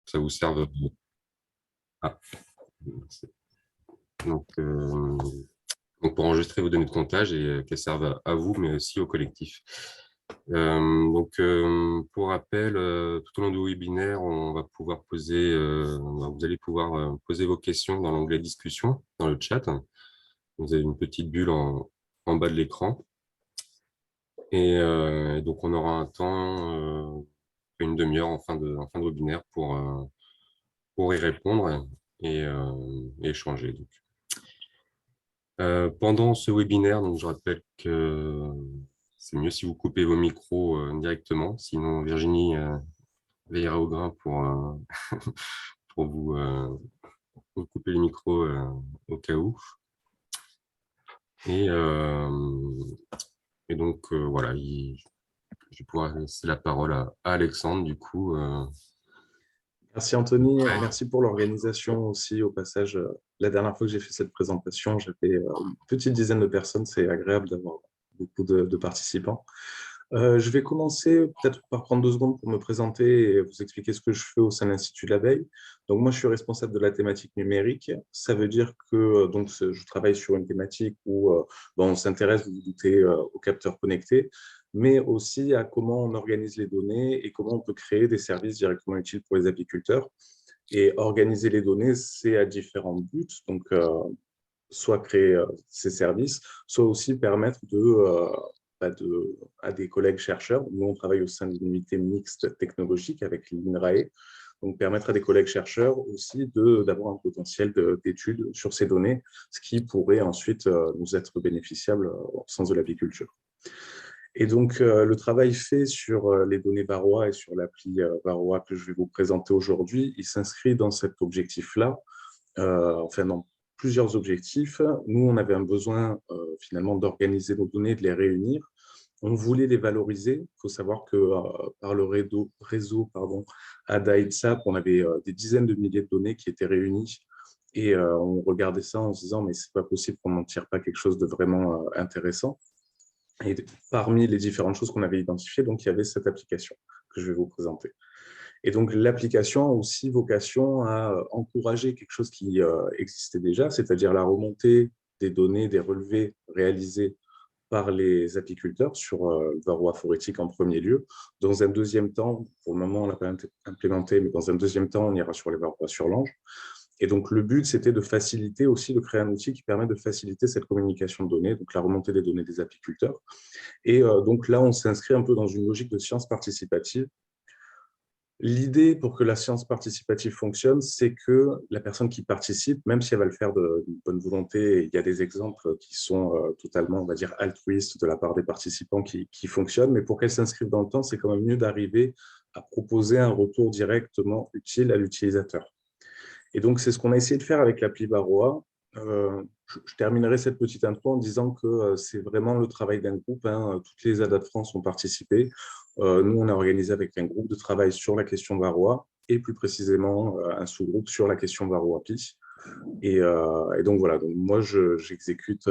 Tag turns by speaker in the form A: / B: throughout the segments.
A: ça vous serve. Ah, donc, pour enregistrer vos données de comptage et qu'elles servent à vous, mais aussi au collectif. Pour rappel, tout au long du webinaire, on va pouvoir poser, vous allez pouvoir poser vos questions dans l'onglet discussion, dans le chat. Vous avez une petite bulle en bas de l'écran. Et donc, on aura un temps, une demi-heure en fin de webinaire pour y répondre et échanger. Donc. Pendant ce webinaire, donc, je rappelle que c'est mieux si vous coupez vos micros directement, sinon Virginie veillera au grain pour vous couper les micros au cas où. Et, donc, voilà, je vais pouvoir laisser la parole à Alexandre, du coup.
B: Merci Anthony, merci pour l'organisation aussi. Au passage, la dernière fois que j'ai fait cette présentation, j'avais une petite dizaine de personnes. C'est agréable d'avoir beaucoup de participants. Je vais commencer peut-être par prendre 2 secondes pour me présenter et vous expliquer ce que je fais au sein de l'Institut de l'abeille. Donc moi, je suis responsable de la thématique numérique. Ça veut dire que je travaille sur une thématique où on s'intéresse, vous vous doutez, aux capteurs connectés, mais aussi à comment on organise les données et comment on peut créer des services directement utiles pour les apiculteurs. Et organiser les données, c'est à différents buts. Donc, soit créer ces services, soit aussi permettre à des collègues chercheurs. Nous, on travaille au sein d'une unité mixte technologique avec l'INRAE, donc permettre à des collègues chercheurs aussi d'avoir un potentiel d'études sur ces données, ce qui pourrait ensuite nous être bénéficiable au sens de l'apiculture. Et donc, le travail fait sur les données Varroa et sur l'appli Varroa que je vais vous présenter aujourd'hui, il s'inscrit dans cet objectif-là, dans plusieurs objectifs. Nous, on avait un besoin finalement d'organiser nos données, de les réunir. On voulait les valoriser. Il faut savoir que par le réseau ADA-ITSAP, on avait des dizaines de milliers de données qui étaient réunies. Et on regardait ça en se disant, mais c'est pas possible qu'on n'en tire pas quelque chose de vraiment intéressant. Et parmi les différentes choses qu'on avait identifiées, donc, il y avait cette application que je vais vous présenter. Et donc, l'application a aussi vocation à encourager quelque chose qui existait déjà, c'est-à-dire la remontée des données, des relevés réalisés par les apiculteurs sur le varroa phorétique en premier lieu. Dans un deuxième temps, pour le moment, on ne l'a pas implémenté, mais dans un deuxième temps, on ira sur les varroas sur l'ange. Et donc, le but, c'était de faciliter aussi, de créer un outil qui permet de faciliter cette communication de données, donc la remontée des données des apiculteurs. Et donc là, on s'inscrit un peu dans une logique de science participative. L'idée pour que la science participative fonctionne, c'est que la personne qui participe, même si elle va le faire de bonne volonté, il y a des exemples qui sont totalement, on va dire, altruistes de la part des participants qui fonctionnent, mais pour qu'elle s'inscrive dans le temps, c'est quand même mieux d'arriver à proposer un retour directement utile à l'utilisateur. Et donc, c'est ce qu'on a essayé de faire avec l'appli Varroa. Je terminerai cette petite intro en disant que c'est vraiment le travail d'un groupe. Toutes les ADA de France ont participé. Nous, on a organisé avec un groupe de travail sur la question Varroa et plus précisément un sous-groupe sur la question Varroa Pi. Et donc, voilà. Donc, moi, j'exécute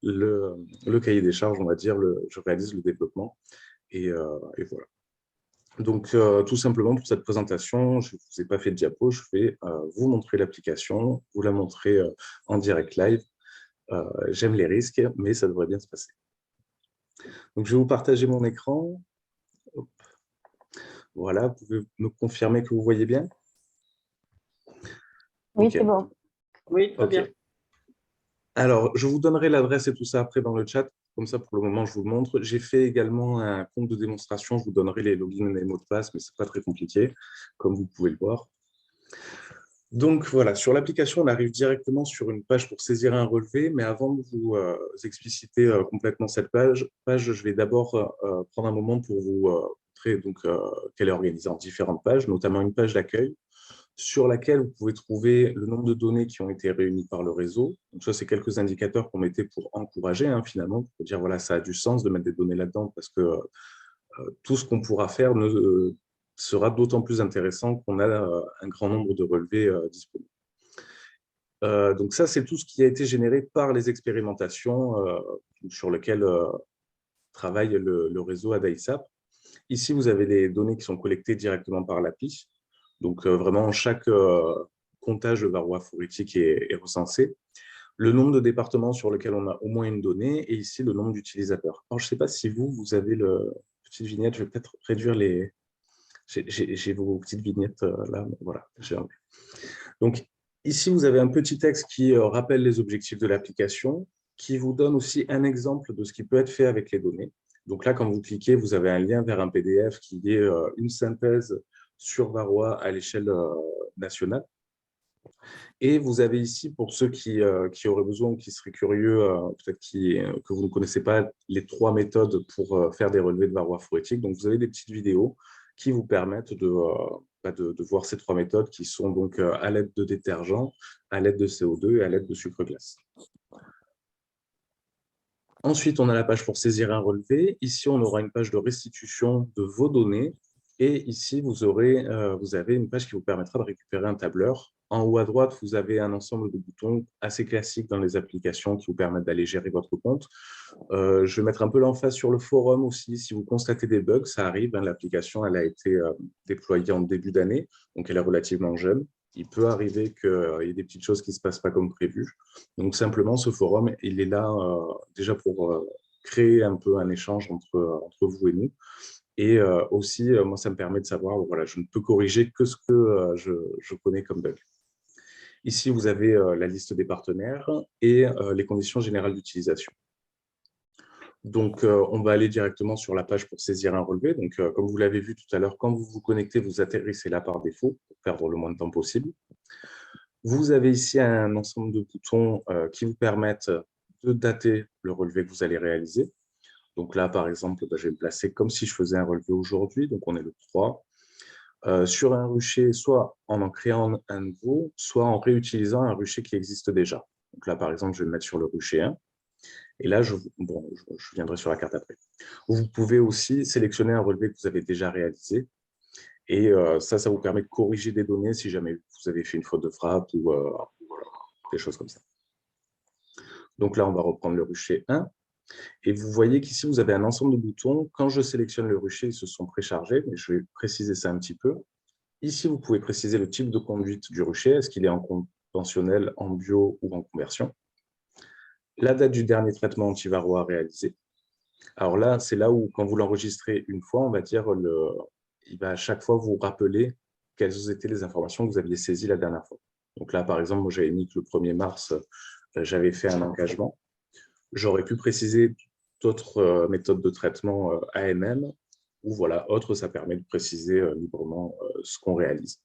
B: le cahier des charges, on va dire. Je réalise le développement. Et voilà. Donc, tout simplement pour cette présentation, je ne vous ai pas fait de diapo, je vais vous montrer l'application, vous la montrer en direct live. J'aime les risques, mais ça devrait bien se passer. Donc, je vais vous partager mon écran. Hop. Voilà, vous pouvez me confirmer que vous voyez bien?
C: Oui,
B: okay.
C: C'est bon.
D: Oui, très bien.
B: Alors, je vous donnerai l'adresse et tout ça après dans le chat. Comme ça, pour le moment, je vous le montre. J'ai fait également un compte de démonstration. Je vous donnerai les logins et les mots de passe, mais ce n'est pas très compliqué, comme vous pouvez le voir. Donc voilà, sur l'application, on arrive directement sur une page pour saisir un relevé, mais avant de vous expliciter complètement cette page, je vais d'abord prendre un moment pour vous montrer qu'elle est organisée en différentes pages, notamment une page d'accueil sur laquelle vous pouvez trouver le nombre de données qui ont été réunies par le réseau. Donc ça, c'est quelques indicateurs qu'on mettait pour encourager, finalement, pour dire voilà, ça a du sens de mettre des données là-dedans parce que tout ce qu'on pourra faire sera d'autant plus intéressant qu'on a un grand nombre de relevés disponibles. Donc ça, c'est tout ce qui a été généré par les expérimentations sur lesquelles travaille le réseau ADA-ITSAP. Ici, vous avez les données qui sont collectées directement par l'API. Donc, vraiment, chaque comptage de varroa phorétique est recensé. Le nombre de départements sur lesquels on a au moins une donnée, et ici, le nombre d'utilisateurs. Alors, je ne sais pas si vous avez le petite vignette, je vais peut-être réduire les... J'ai vos petites vignettes là, mais voilà, j'ai enlevé. Donc, ici, vous avez un petit texte qui rappelle les objectifs de l'application, qui vous donne aussi un exemple de ce qui peut être fait avec les données. Donc là, quand vous cliquez, vous avez un lien vers un PDF qui est une synthèse sur Varroa à l'échelle nationale. Et vous avez ici, pour ceux qui auraient besoin ou qui seraient curieux, peut-être que vous ne connaissez pas les 3 méthodes pour faire des relevés de varroa phorétique. Donc, vous avez des petites vidéos qui vous permettent de voir ces 3 méthodes qui sont donc à l'aide de détergents, à l'aide de CO2 et à l'aide de sucre glace. Ensuite, on a la page pour saisir un relevé. Ici, on aura une page de restitution de vos données. Et ici, vous avez une page qui vous permettra de récupérer un tableur. En haut à droite, vous avez un ensemble de boutons assez classiques dans les applications qui vous permettent d'aller gérer votre compte. Je vais mettre un peu l'emphase sur le forum aussi. Si vous constatez des bugs, ça arrive. L'application, elle a été déployée en début d'année, donc elle est relativement jeune. Il peut arriver qu'il y ait des petites choses qui ne se passent pas comme prévu. Donc, simplement, ce forum, il est là déjà pour créer un peu un échange entre vous et nous. Et aussi, moi, ça me permet de savoir, voilà, je ne peux corriger que ce que je connais comme bug. Ici, vous avez la liste des partenaires et les conditions générales d'utilisation. Donc, on va aller directement sur la page pour saisir un relevé. Donc, comme vous l'avez vu tout à l'heure, quand vous vous connectez, vous atterrissez là par défaut pour perdre le moins de temps possible. Vous avez ici un ensemble de boutons qui vous permettent de dater le relevé que vous allez réaliser. Donc là, par exemple, je vais me placer comme si je faisais un relevé aujourd'hui. Donc, on est le 3. Sur un rucher, soit en créant un nouveau, soit en réutilisant un rucher qui existe déjà. Donc là, par exemple, je vais me mettre sur le rucher 1. Et là, je viendrai sur la carte après. Vous pouvez aussi sélectionner un relevé que vous avez déjà réalisé. Et ça vous permet de corriger des données si jamais vous avez fait une faute de frappe ou voilà, des choses comme ça. Donc là, on va reprendre le rucher 1. Et vous voyez qu'ici, vous avez un ensemble de boutons. Quand je sélectionne le rucher, ils se sont préchargés, mais je vais préciser ça un petit peu. Ici, vous pouvez préciser le type de conduite du rucher. Est-ce qu'il est en conventionnel, en bio ou en conversion? La date du dernier traitement anti-varroa réalisé. Alors là, c'est là où, quand vous l'enregistrez une fois, on va dire, il va à chaque fois vous rappeler quelles étaient les informations que vous aviez saisies la dernière fois. Donc là, par exemple, moi, j'avais mis que le 1er mars, j'avais fait un engagement. J'aurais pu préciser d'autres méthodes de traitement AMM, ou voilà, autre, ça permet de préciser librement ce qu'on réalise.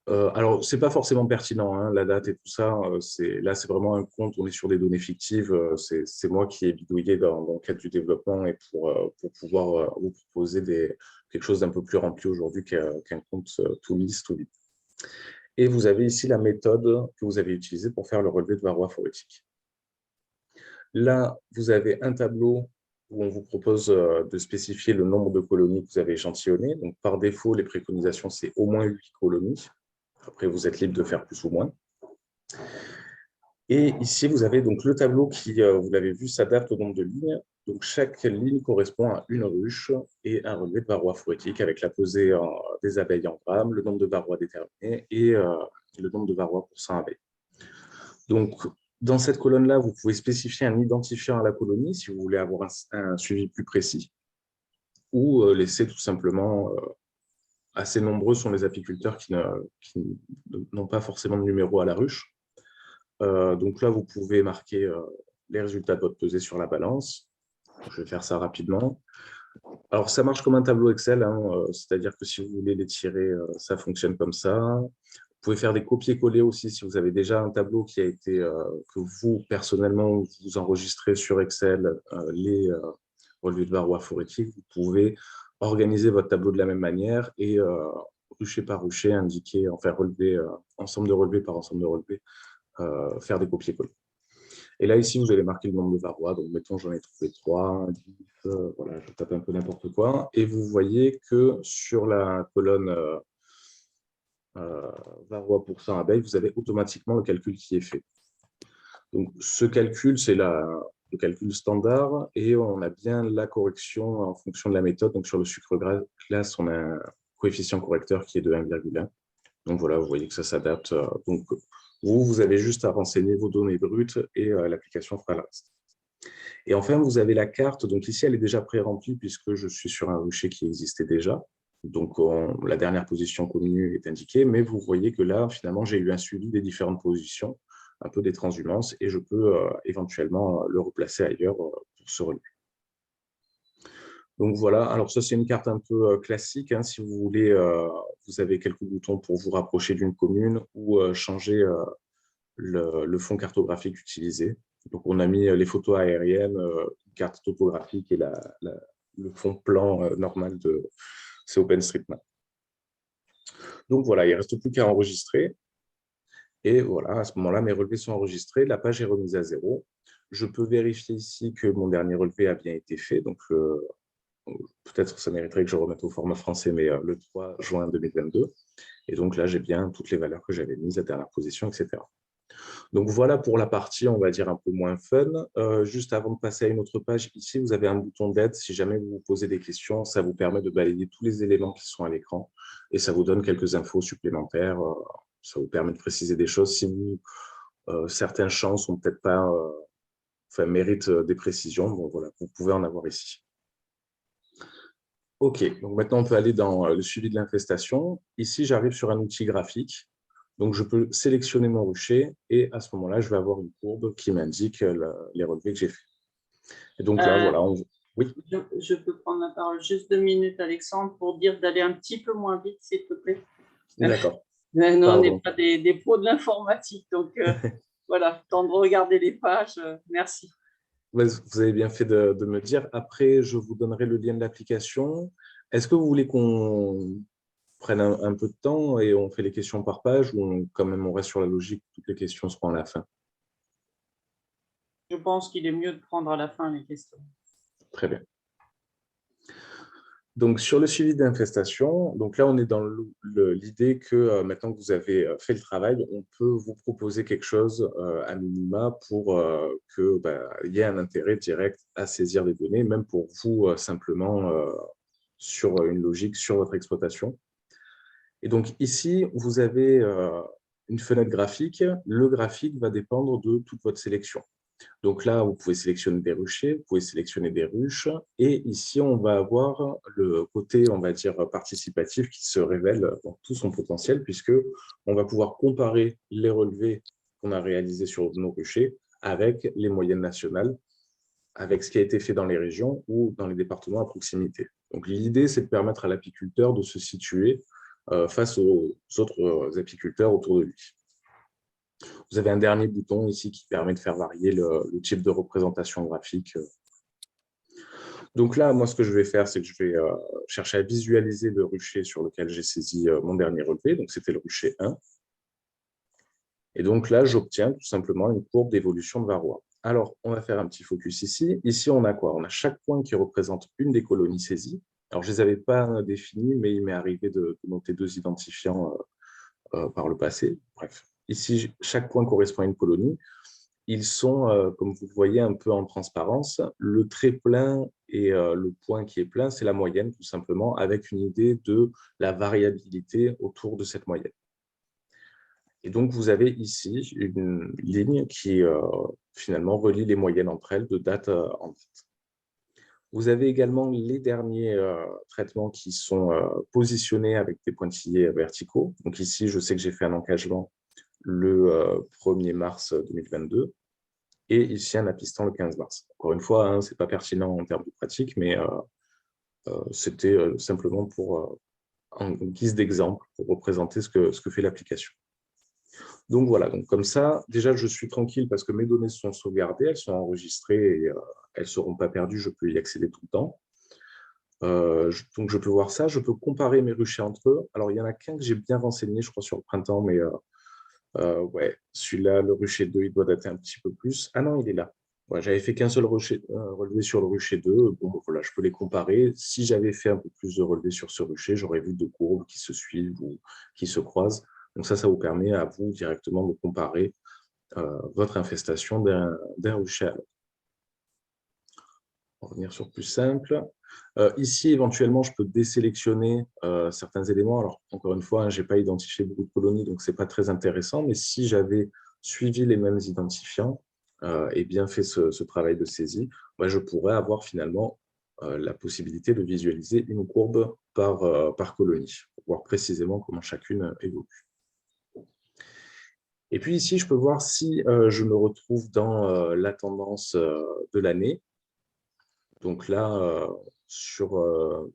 B: Alors, ce n'est pas forcément pertinent, hein, la date et tout ça. Là, c'est vraiment un compte, on est sur des données fictives. C'est moi qui ai bidouillé dans le cadre du développement et pour pouvoir vous proposer quelque chose d'un peu plus rempli aujourd'hui qu'un compte tout lisse, tout vide. Et vous avez ici la méthode que vous avez utilisée pour faire le relevé de varroa phorétique. Là, vous avez un tableau où on vous propose de spécifier le nombre de colonies que vous avez échantillonnées. Donc, par défaut, les préconisations, c'est au moins 8 colonies. Après, vous êtes libre de faire plus ou moins. Et ici, vous avez donc le tableau qui, vous l'avez vu, s'adapte au nombre de lignes. Donc, chaque ligne correspond à une ruche et un relevé de varroa phorétique avec la pesée des abeilles en grammes, le nombre de varroa déterminé et le nombre de varroa pour 100 abeilles. Donc, dans cette colonne-là, vous pouvez spécifier un identifiant à la colonie si vous voulez avoir un suivi plus précis ou laisser tout simplement... assez nombreux sont les apiculteurs qui n'ont pas forcément de numéro à la ruche. Donc là, vous pouvez marquer les résultats de votre pesée sur la balance. Je vais faire ça rapidement. Alors, ça marche comme un tableau Excel, hein, c'est-à-dire que si vous voulez les tirer, ça fonctionne comme ça. Vous pouvez faire des copier-coller aussi si vous avez déjà un tableau qui a été, que vous, personnellement, vous enregistrez sur Excel les relevés de varroa phorétique. Vous pouvez organiser votre tableau de la même manière et rucher par rucher, indiquer, enfin relever, ensemble de relevés par ensemble de relevés, faire des copier-coller. Et là, ici, vous allez marquer le nombre de varroa. Donc, mettons, j'en ai trouvé 3, 10, voilà, je tape un peu n'importe quoi. Et vous voyez que sur la colonne varroa pour 100 abeilles, vous avez automatiquement le calcul qui est fait. Donc, ce calcul, c'est le calcul standard et on a bien la correction en fonction de la méthode. Donc, sur le sucre glace, on a coefficient correcteur qui est de 1,1. Donc voilà, vous voyez que ça s'adapte. Donc vous avez juste à renseigner vos données brutes et l'application fera le reste. Et enfin, vous avez la carte. Donc ici, elle est déjà pré-remplie puisque je suis sur un rucher qui existait déjà. Donc la dernière position connue est indiquée, mais vous voyez que là, finalement, j'ai eu un suivi des différentes positions, un peu des transhumances, et je peux éventuellement le replacer ailleurs pour ce relevé. Donc voilà, alors ça c'est une carte un peu classique, hein. Si vous voulez, vous avez quelques boutons pour vous rapprocher d'une commune ou changer le fond cartographique utilisé. Donc on a mis les photos aériennes, une carte topographique et le fond plan normal c'est OpenStreetMap. Donc voilà, il ne reste plus qu'à enregistrer. Et voilà, à ce moment-là, mes relevés sont enregistrés, la page est remise à 0. Je peux vérifier ici que mon dernier relevé a bien été fait. Donc peut-être que ça mériterait que je remette au format français, mais le 3 juin 2022. Et donc là, j'ai bien toutes les valeurs que j'avais mises, la dernière position, etc. Donc voilà pour la partie, on va dire, un peu moins fun. Juste avant de passer à une autre page, ici, vous avez un bouton d'aide. Si jamais vous vous posez des questions, ça vous permet de balayer tous les éléments qui sont à l'écran et ça vous donne quelques infos supplémentaires. Ça vous permet de préciser des choses. Si certains champs sont peut-être pas, méritent des précisions, bon, voilà, vous pouvez en avoir ici. OK, donc maintenant, on peut aller dans le suivi de l'infestation. Ici, j'arrive sur un outil graphique. Donc, je peux sélectionner mon rucher et à ce moment-là, je vais avoir une courbe qui m'indique les relevés que j'ai faits. Et donc là, voilà. Oui.
C: Je peux prendre la parole juste 2 minutes, Alexandre, pour dire d'aller un petit peu moins vite, s'il te plaît.
B: D'accord.
C: Non, on n'est pas des pros de l'informatique, donc voilà, temps de regarder les pages. Merci.
B: Vous avez bien fait de me dire. Après, je vous donnerai le lien de l'application. Est-ce que vous voulez qu'on prenne un peu de temps et on fait les questions par page ou quand même on reste sur la logique, toutes les questions seront à la fin?
C: Je pense qu'il est mieux de prendre à la fin les questions.
B: Très bien. Donc, sur le suivi d'infestation, donc là, on est dans l'idée que maintenant que vous avez fait le travail, on peut vous proposer quelque chose à minima pour qu'il y ait un intérêt direct à saisir les données, même pour vous simplement sur une logique sur votre exploitation. Et donc ici, vous avez une fenêtre graphique. Le graphique va dépendre de toute votre sélection. Donc là, vous pouvez sélectionner des ruchers, vous pouvez sélectionner des ruches. Et ici, on va avoir le côté, on va dire, participatif qui se révèle dans tout son potentiel, puisqu'on va pouvoir comparer les relevés qu'on a réalisés sur nos ruchers avec les moyennes nationales, avec ce qui a été fait dans les régions ou dans les départements à proximité. Donc l'idée, c'est de permettre à l'apiculteur de se situer face aux autres apiculteurs autour de lui. Vous avez un dernier bouton ici qui permet de faire varier le type de représentation graphique. Donc là, moi, ce que je vais faire, c'est que je vais chercher à visualiser le rucher sur lequel j'ai saisi mon dernier relevé. Donc, c'était le rucher 1. Et donc là, j'obtiens tout simplement une courbe d'évolution de varroa. Alors, on va faire un petit focus ici. Ici, on a quoi? On a chaque point qui représente une des colonies saisies. Alors, je ne les avais pas définies, mais il m'est arrivé de noter 2 identifiants par le passé. Bref. Ici, chaque point correspond à une colonie. Ils sont, comme vous le voyez, un peu en transparence. Le trait plein et le point qui est plein, c'est la moyenne, tout simplement, avec une idée de la variabilité autour de cette moyenne. Et donc, vous avez ici une ligne qui, finalement, relie les moyennes entre elles de date en date. Vous avez également les derniers traitements qui sont positionnés avec des pointillés verticaux. Donc ici, je sais que j'ai fait un encagement le 1er mars 2022 et ici un apistant le 15 mars. Encore une fois, hein, ce n'est pas pertinent en termes de pratique, mais c'était simplement pour, en guise d'exemple, pour représenter ce que fait l'application. Donc voilà, donc comme ça, déjà je suis tranquille parce que mes données sont sauvegardées, elles sont enregistrées et elles ne seront pas perdues, je peux y accéder tout le temps. Donc je peux voir ça, je peux comparer mes ruchers entre eux. Alors il y en a qu'un que j'ai bien renseigné, je crois, sur le printemps, mais ouais, celui-là, le rucher 2, il doit dater un petit peu plus. Ah non, il est là. Ouais, j'avais fait qu'un seul relevé sur le rucher 2. Bon, voilà, je peux les comparer. Si j'avais fait un peu plus de relevés sur ce rucher, j'aurais vu 2 courbes qui se suivent ou qui se croisent. Donc ça vous permet à vous directement de comparer votre infestation d'un rucher à l'autre. On va revenir sur plus simple. Ici, éventuellement, je peux désélectionner certains éléments. Alors, encore une fois, je n'ai pas identifié beaucoup de colonies, donc ce n'est pas très intéressant. Mais si j'avais suivi les mêmes identifiants et bien fait ce travail de saisie, je pourrais avoir finalement la possibilité de visualiser une courbe par colonie, pour voir précisément comment chacune évolue. Et puis ici, je peux voir si je me retrouve dans la tendance de l'année. Donc là,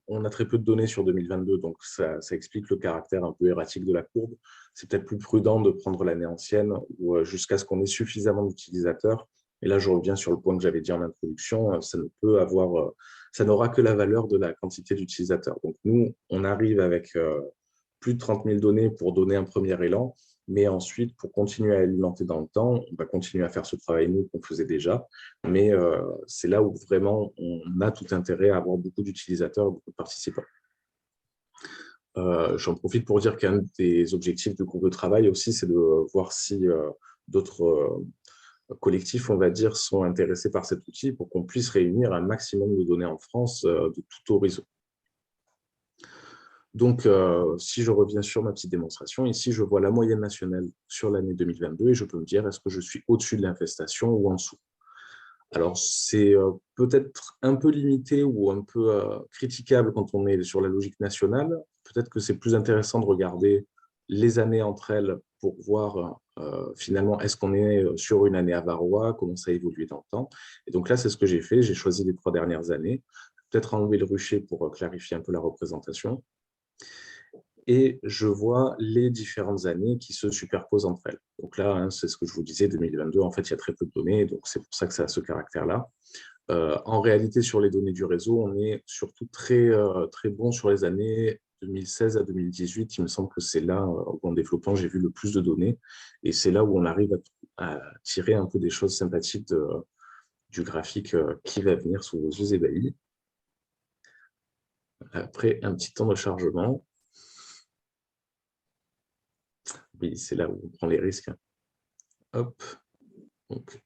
B: on a très peu de données sur 2022, donc ça explique le caractère un peu erratique de la courbe. C'est peut-être plus prudent de prendre l'année ancienne ou jusqu'à ce qu'on ait suffisamment d'utilisateurs. Et là, je reviens sur le point que j'avais dit en introduction, ça n'aura que la valeur de la quantité d'utilisateurs. Donc nous, on arrive avec plus de 30 000 données pour donner un premier élan. Mais ensuite, pour continuer à alimenter dans le temps, on va continuer à faire ce travail, nous, qu'on faisait déjà. Mais c'est là où vraiment on a tout intérêt à avoir beaucoup d'utilisateurs, beaucoup de participants. J'en profite pour dire qu'un des objectifs du groupe de travail aussi, c'est de voir si d'autres collectifs, on va dire, sont intéressés par cet outil pour qu'on puisse réunir un maximum de données en France de tout horizon. Donc, si je reviens sur ma petite démonstration, ici, je vois la moyenne nationale sur l'année 2022 et je peux me dire, est-ce que je suis au-dessus de l'infestation ou en dessous? Alors, c'est peut-être un peu limité ou un peu critiquable quand on est sur la logique nationale. Peut-être que c'est plus intéressant de regarder les années entre elles pour voir finalement, est-ce qu'on est sur une année à Varroa, comment ça a évolué dans le temps. Et donc là, c'est ce que j'ai fait. J'ai choisi les 3 dernières années. Peut-être enlever le rucher pour clarifier un peu la représentation. Et je vois les différentes années qui se superposent entre elles. Donc là, c'est ce que je vous disais, 2022, en fait, il y a très peu de données, donc c'est pour ça que ça a ce caractère-là. En réalité, sur les données du réseau, on est surtout très bon sur les années 2016 à 2018. Il me semble que c'est là où, en développant, j'ai vu le plus de données. Et c'est là où on arrive à tirer un peu des choses sympathiques du graphique qui va venir sous vos yeux ébahis. Après un petit temps de chargement. Oui, c'est là où on prend les risques. Hop. Donc,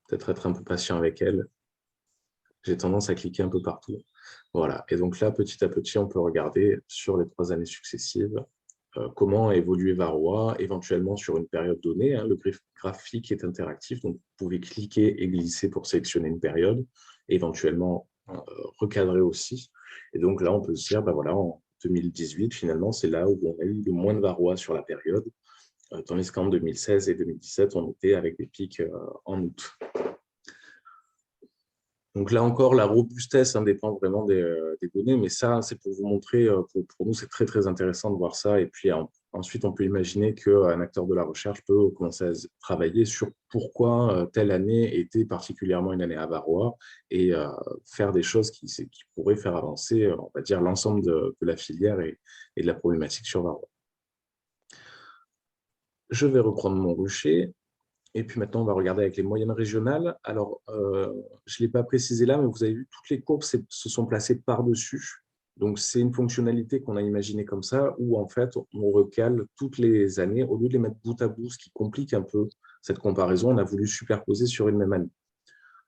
B: peut-être être un peu patient avec elle. J'ai tendance à cliquer un peu partout. Voilà. Et donc là, petit à petit, on peut regarder sur les 3 années successives comment a évolué Varroa, éventuellement sur une période donnée. Le graphique est interactif, donc vous pouvez cliquer et glisser pour sélectionner une période, éventuellement recadrer aussi. Et donc là, on peut se dire, voilà, en 2018, finalement, c'est là où on a eu le moins de Varroa sur la période, tandis qu'en 2016 et 2017, on était avec des pics en août. Donc là encore, la robustesse dépend vraiment des données, mais ça, c'est pour vous montrer, pour nous, c'est très, très intéressant de voir ça. Et puis ensuite, on peut imaginer qu'un acteur de la recherche peut commencer à travailler sur pourquoi telle année était particulièrement une année à Varroa et faire des choses qui pourraient faire avancer, on va dire, l'ensemble de la filière et de la problématique sur Varroa. Je vais reprendre mon rucher. Et puis maintenant, on va regarder avec les moyennes régionales. Alors, je ne l'ai pas précisé là, mais vous avez vu, toutes les courbes se sont placées par-dessus. Donc, c'est une fonctionnalité qu'on a imaginée comme ça, où en fait, on recale toutes les années, au lieu de les mettre bout à bout, ce qui complique un peu cette comparaison, on a voulu superposer sur une même année.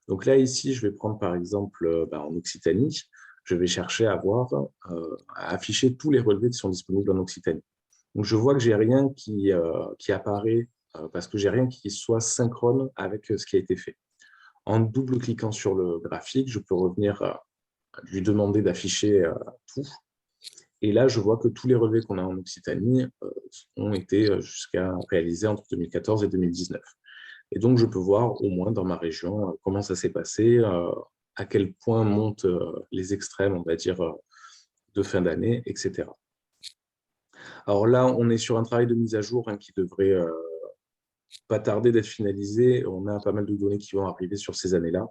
B: Donc là, ici, je vais prendre par exemple en Occitanie, je vais chercher à afficher tous les relevés qui sont disponibles en Occitanie. Donc, je vois que je n'ai rien qui apparaît parce que je n'ai rien qui soit synchrone avec ce qui a été fait. En double-cliquant sur le graphique, je peux revenir lui demander d'afficher tout. Et là, je vois que tous les relevés qu'on a en Occitanie ont été jusqu'à réalisés entre 2014 et 2019. Et donc, je peux voir au moins dans ma région comment ça s'est passé, à quel point montent les extrêmes, on va dire, de fin d'année, etc. Alors là, on est sur un travail de mise à jour qui devrait pas tarder d'être finalisé. On a pas mal de données qui vont arriver sur ces années-là.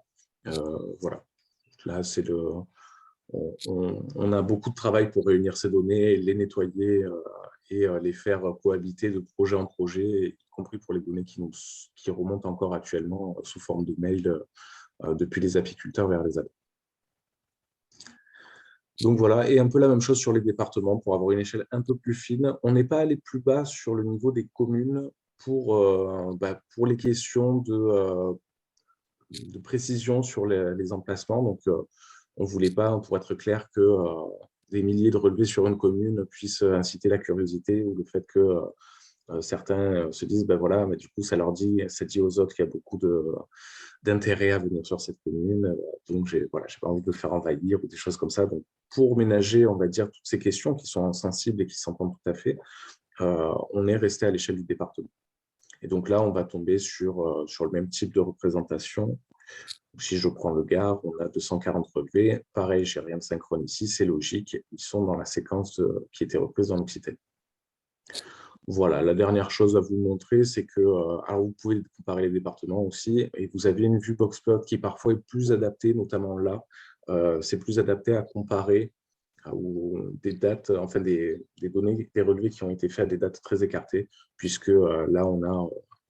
B: Voilà. Là, on a beaucoup de travail pour réunir ces données, les nettoyer et les faire cohabiter de projet en projet, y compris pour les données qui remontent encore actuellement sous forme de mail depuis les apiculteurs vers les abeilles. Donc voilà, et un peu la même chose sur les départements pour avoir une échelle un peu plus fine. On n'est pas allé plus bas sur le niveau des communes pour les questions de de précision sur les emplacements. Donc, on ne voulait pas, pour être clair, que des milliers de relevés sur une commune puissent inciter la curiosité ou le fait que certains se disent, ben voilà, mais du coup, ça dit aux autres qu'il y a beaucoup d'intérêt à venir sur cette commune. Donc, j'ai pas envie de le faire envahir ou des choses comme ça. Donc, pour ménager, on va dire, toutes ces questions qui sont sensibles et qui s'entendent tout à fait, on est resté à l'échelle du département. Et donc là, on va tomber sur le même type de représentation. Si je prends le Gard, on a 240 relevés. Pareil, j'ai rien de synchrone ici, c'est logique. Ils sont dans la séquence qui était reprise dans l'Occitanie. Voilà, la dernière chose à vous montrer, c'est que alors vous pouvez comparer les départements aussi, et vous avez une vue box-plot qui parfois est plus adaptée, notamment là. C'est plus adapté à comparer ou des dates, enfin des données, des relevés qui ont été faits à des dates très écartées, puisque là, on a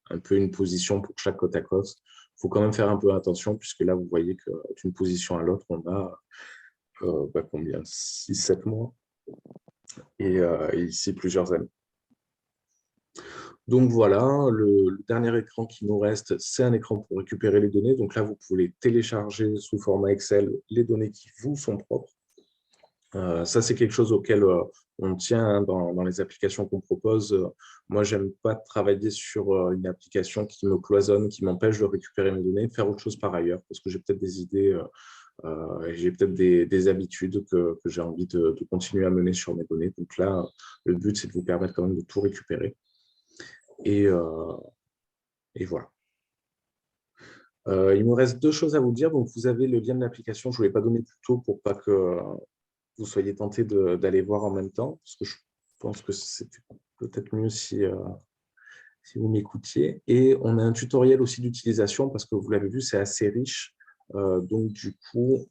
B: un peu une position pour chaque côte à côte. Il faut quand même faire un peu attention, puisque là, vous voyez que d'une position à l'autre, on a combien 6-7 mois, et ici, plusieurs années. Donc voilà, le dernier écran qui nous reste, c'est un écran pour récupérer les données. Donc là, vous pouvez télécharger sous format Excel les données qui vous sont propres. Ça, c'est quelque chose auquel on tient hein, dans les applications qu'on propose. Moi, j'aime pas travailler sur une application qui me cloisonne, qui m'empêche de récupérer mes données, faire autre chose par ailleurs, parce que j'ai peut-être des idées, j'ai peut-être des habitudes que j'ai envie de continuer à mener sur mes données. Donc là, le but, c'est de vous permettre quand même de tout récupérer. Et voilà. Il me reste 2 choses à vous dire. Donc, vous avez le lien de l'application. Je ne vous l'ai pas donné plus tôt pour pas que vous soyez tentés d'aller voir en même temps, parce que je pense que c'était peut-être mieux si vous m'écoutiez. Et on a un tutoriel aussi d'utilisation, parce que vous l'avez vu, c'est assez riche. Donc, du coup,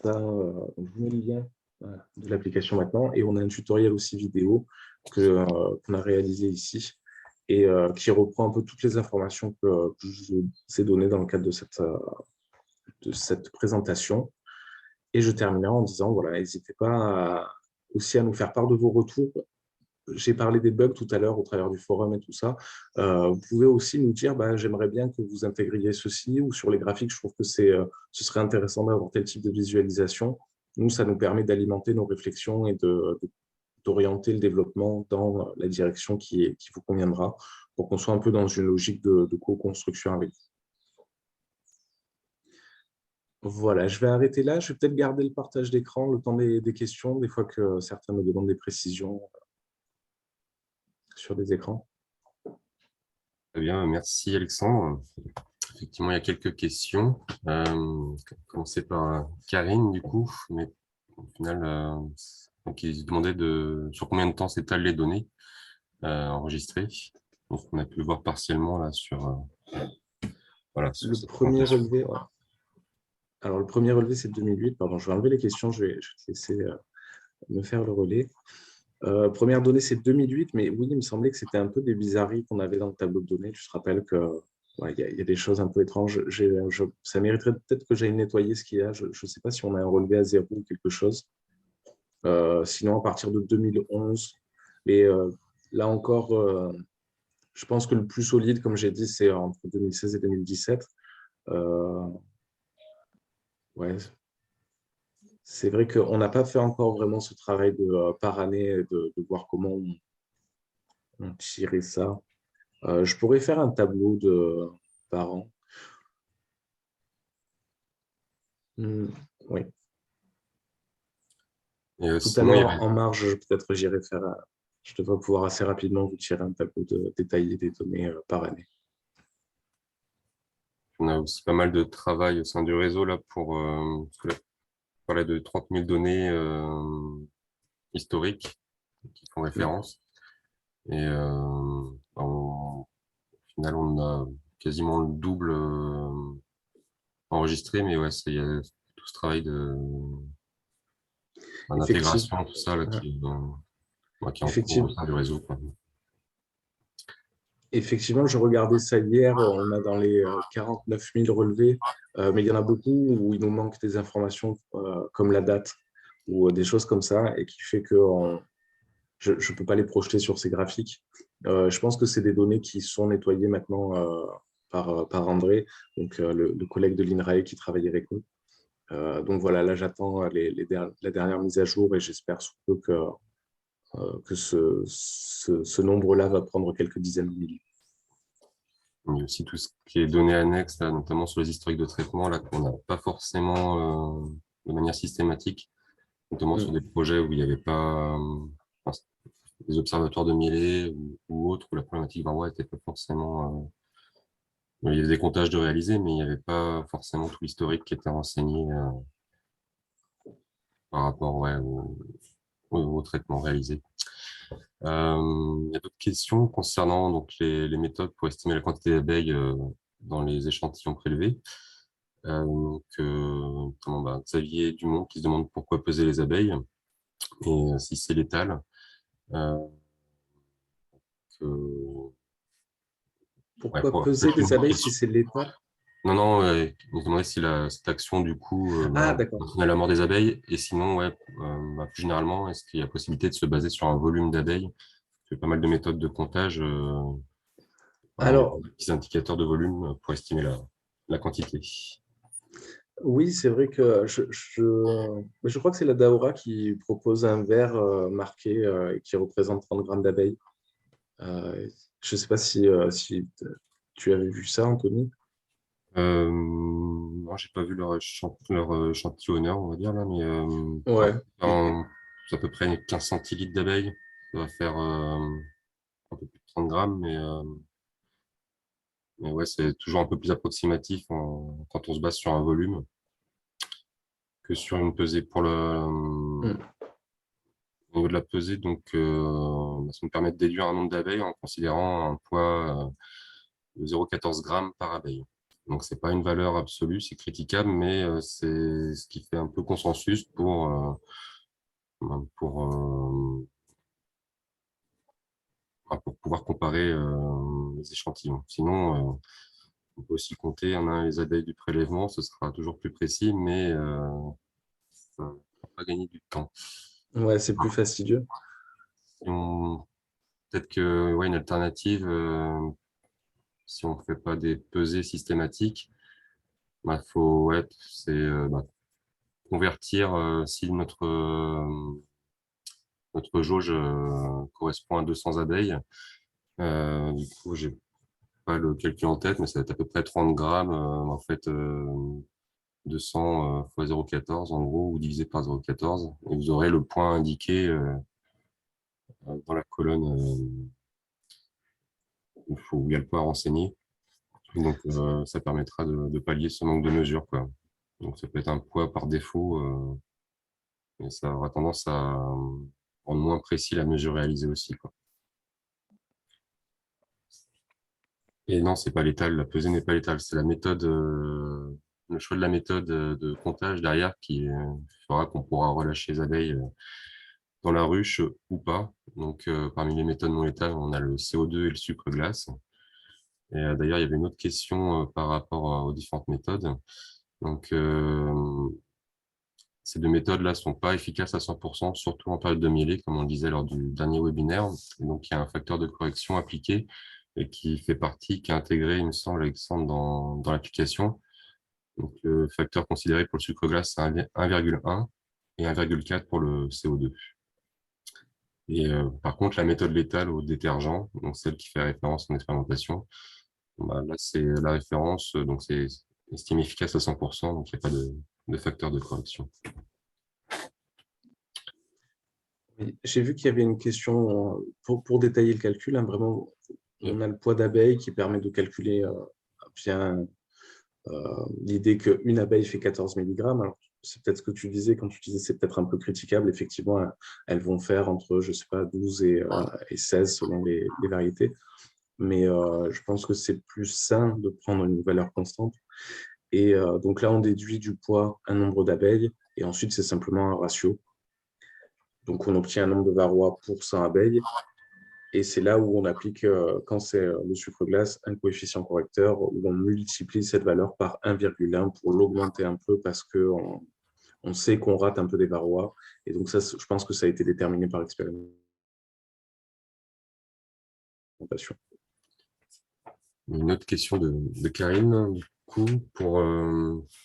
B: je vous mets le lien de l'application maintenant. Et on a un tutoriel aussi vidéo qu'on a réalisé ici et qui reprend un peu toutes les informations que je vous ai données dans le cadre de cette présentation. Et je terminerai en disant, voilà, n'hésitez pas aussi à nous faire part de vos retours. J'ai parlé des bugs tout à l'heure au travers du forum et tout ça. Vous pouvez aussi nous dire, j'aimerais bien que vous intégriez ceci, ou sur les graphiques, je trouve que ce serait intéressant d'avoir tel type de visualisation. Nous, ça nous permet d'alimenter nos réflexions et d'orienter le développement dans la direction qui vous conviendra, pour qu'on soit un peu dans une logique de co-construction avec vous. Voilà, je vais arrêter là. Je vais peut-être garder le partage d'écran le temps des questions, des fois que certains me demandent des précisions sur des écrans.
A: Très bien, merci Alexandre. Effectivement, il y a quelques questions. Commencer par Karine, du coup, mais au final, donc, il se demandait sur combien de temps s'étalent les données enregistrées. Donc, on a pu le voir partiellement là sur voilà. Sur
B: le premier relevé, ouais. Alors, le premier relevé, c'est 2008. Pardon, je vais enlever les questions, je vais te laisser me faire le relais. Première donnée, c'est 2008, mais oui, il me semblait que c'était un peu des bizarreries qu'on avait dans le tableau de données. Tu te rappelles que y a des choses un peu étranges. Ça mériterait peut-être que j'aille nettoyer ce qu'il y a. Je ne sais pas si on a un relevé à 0 ou quelque chose. Sinon, à partir de 2011. Mais là encore, je pense que le plus solide, comme j'ai dit, c'est entre 2016 et 2017. Ouais. C'est vrai qu'on n'a pas fait encore vraiment ce travail par année de voir comment on tirait ça. Je pourrais faire un tableau par an. Oui. Tout à l'heure, en marge, peut-être j'irai faire. Je devrais pouvoir assez rapidement vous tirer un tableau détaillé des données par année.
A: On a aussi pas mal de travail au sein du réseau là pour parler de 30 000 données historiques qui font référence. Et au final, on a quasiment le double enregistré, mais ouais, il y a tout ce travail d'intégration, tout ça là, qui est en cours au sein du réseau, quoi.
B: Effectivement, je regardais ça hier, on a dans les 49 000 relevés, mais il y en a beaucoup où il nous manque des informations comme la date ou des choses comme ça, et qui fait que je ne peux pas les projeter sur ces graphiques. Je pense que c'est des données qui sont nettoyées maintenant par André, donc le collègue de l'INRAE qui travaille avec nous. Donc voilà, là j'attends la dernière mise à jour et j'espère sous peu que ce nombre-là va prendre quelques dizaines de milliers.
A: Il y a aussi tout ce qui est données annexes, là, notamment sur les historiques de traitement, là, qu'on n'a pas forcément de manière systématique, notamment sur des projets où il n'y avait pas enfin, des observatoires de mielés ou autres, où la problématique varroa n'était pas forcément... il y avait des comptages de réaliser, mais il n'y avait pas forcément tout l'historique qui était renseigné par rapport au traitement réalisé. Il y a d'autres questions concernant donc, les méthodes pour estimer la quantité d'abeilles dans les échantillons prélevés. Notamment Xavier Dumont qui se demande pourquoi peser les abeilles et si c'est létal.
B: Pourquoi peser les abeilles si c'est létal?
A: Non, on se demandait si cette action, du coup, entraîne la mort des abeilles. Et sinon, plus généralement, est-ce qu'il y a possibilité de se baser sur un volume d'abeilles? Il y a pas mal de méthodes de comptage.
B: Alors,
A: des petits indicateurs de volume pour estimer la quantité.
B: oui, c'est vrai que je crois que c'est la Daora qui propose un verre marqué qui représente 30 grammes d'abeilles. Je ne sais pas si tu avais vu ça, Anthony.
A: Non, j'ai pas vu leur échantillonneur, on va dire là, mais
B: Ouais.
A: c'est à peu près 15 centilitres d'abeilles. Ça va faire un peu plus de 30 grammes, mais ouais, c'est toujours un peu plus approximatif quand on se base sur un volume que sur une pesée. Au niveau de la pesée, donc, ça me permet de déduire un nombre d'abeilles en considérant un poids de 0,14 grammes par abeille. Donc, c'est pas une valeur absolue, c'est critiquable, mais c'est ce qui fait un peu consensus pour pouvoir comparer les échantillons. Sinon, on peut aussi compter les abeilles du prélèvement, ce sera toujours plus précis, mais ça ne va pas gagner du temps.
B: Ouais, c'est plus fastidieux.
A: Peut-être que une alternative, si on ne fait pas des pesées systématiques, faut convertir si notre jauge correspond à 200 abeilles. Du coup, j'ai pas le calcul en tête, mais ça va être à peu près 30 grammes. En fait, 200 fois 0,14 en gros, ou divisé par 0,14. Et vous aurez le point indiqué dans la colonne où il y a le point à renseigner. Donc, ça permettra de pallier ce manque de mesure, quoi. Donc, ça peut être un poids par défaut, et ça aura tendance à rendre moins précis la mesure réalisée aussi, quoi. Et non, c'est pas létal, la pesée n'est pas létale, c'est la méthode, le choix de la méthode de comptage derrière qui fera qu'on pourra relâcher les abeilles dans la ruche ou pas. Donc, parmi les méthodes non létales, on a le CO2 et le sucre glace. Et d'ailleurs, il y avait une autre question par rapport aux différentes méthodes. Donc, ces deux méthodes-là ne sont pas efficaces à 100%, surtout en période de mielée, comme on le disait lors du dernier webinaire. Et donc, il y a un facteur de correction appliqué et qui est intégré, il me semble, Alexandre, dans l'application. Donc, le facteur considéré pour le sucre glace, c'est 1,1 et 1,4 pour le CO2. Et par contre, la méthode létale au détergent, donc celle qui fait référence en expérimentation, là, c'est la référence, donc c'est estimé efficace à 100%, donc il n'y a pas de facteur de correction.
B: J'ai vu qu'il y avait une question pour détailler le calcul. Vraiment, on a le poids d'abeille qui permet de calculer bien l'idée qu'une abeille fait 14 mg. Alors, c'est peut-être ce que tu disais quand tu disais c'est peut-être un peu critiquable. Effectivement, elles vont faire entre, je sais pas, 12 et 16 selon les variétés. Mais je pense que c'est plus sain de prendre une valeur constante. Et donc là, on déduit du poids un nombre d'abeilles et ensuite, c'est simplement un ratio. Donc, on obtient un nombre de varroa pour 100 abeilles. Et c'est là où on applique, quand c'est le sucre glace, un coefficient correcteur où on multiplie cette valeur par 1,1 pour l'augmenter un peu parce qu'on sait qu'on rate un peu des varroa. Et donc, ça, je pense que ça a été déterminé par l'expérimentation.
A: Une autre question de Karine, du coup, pour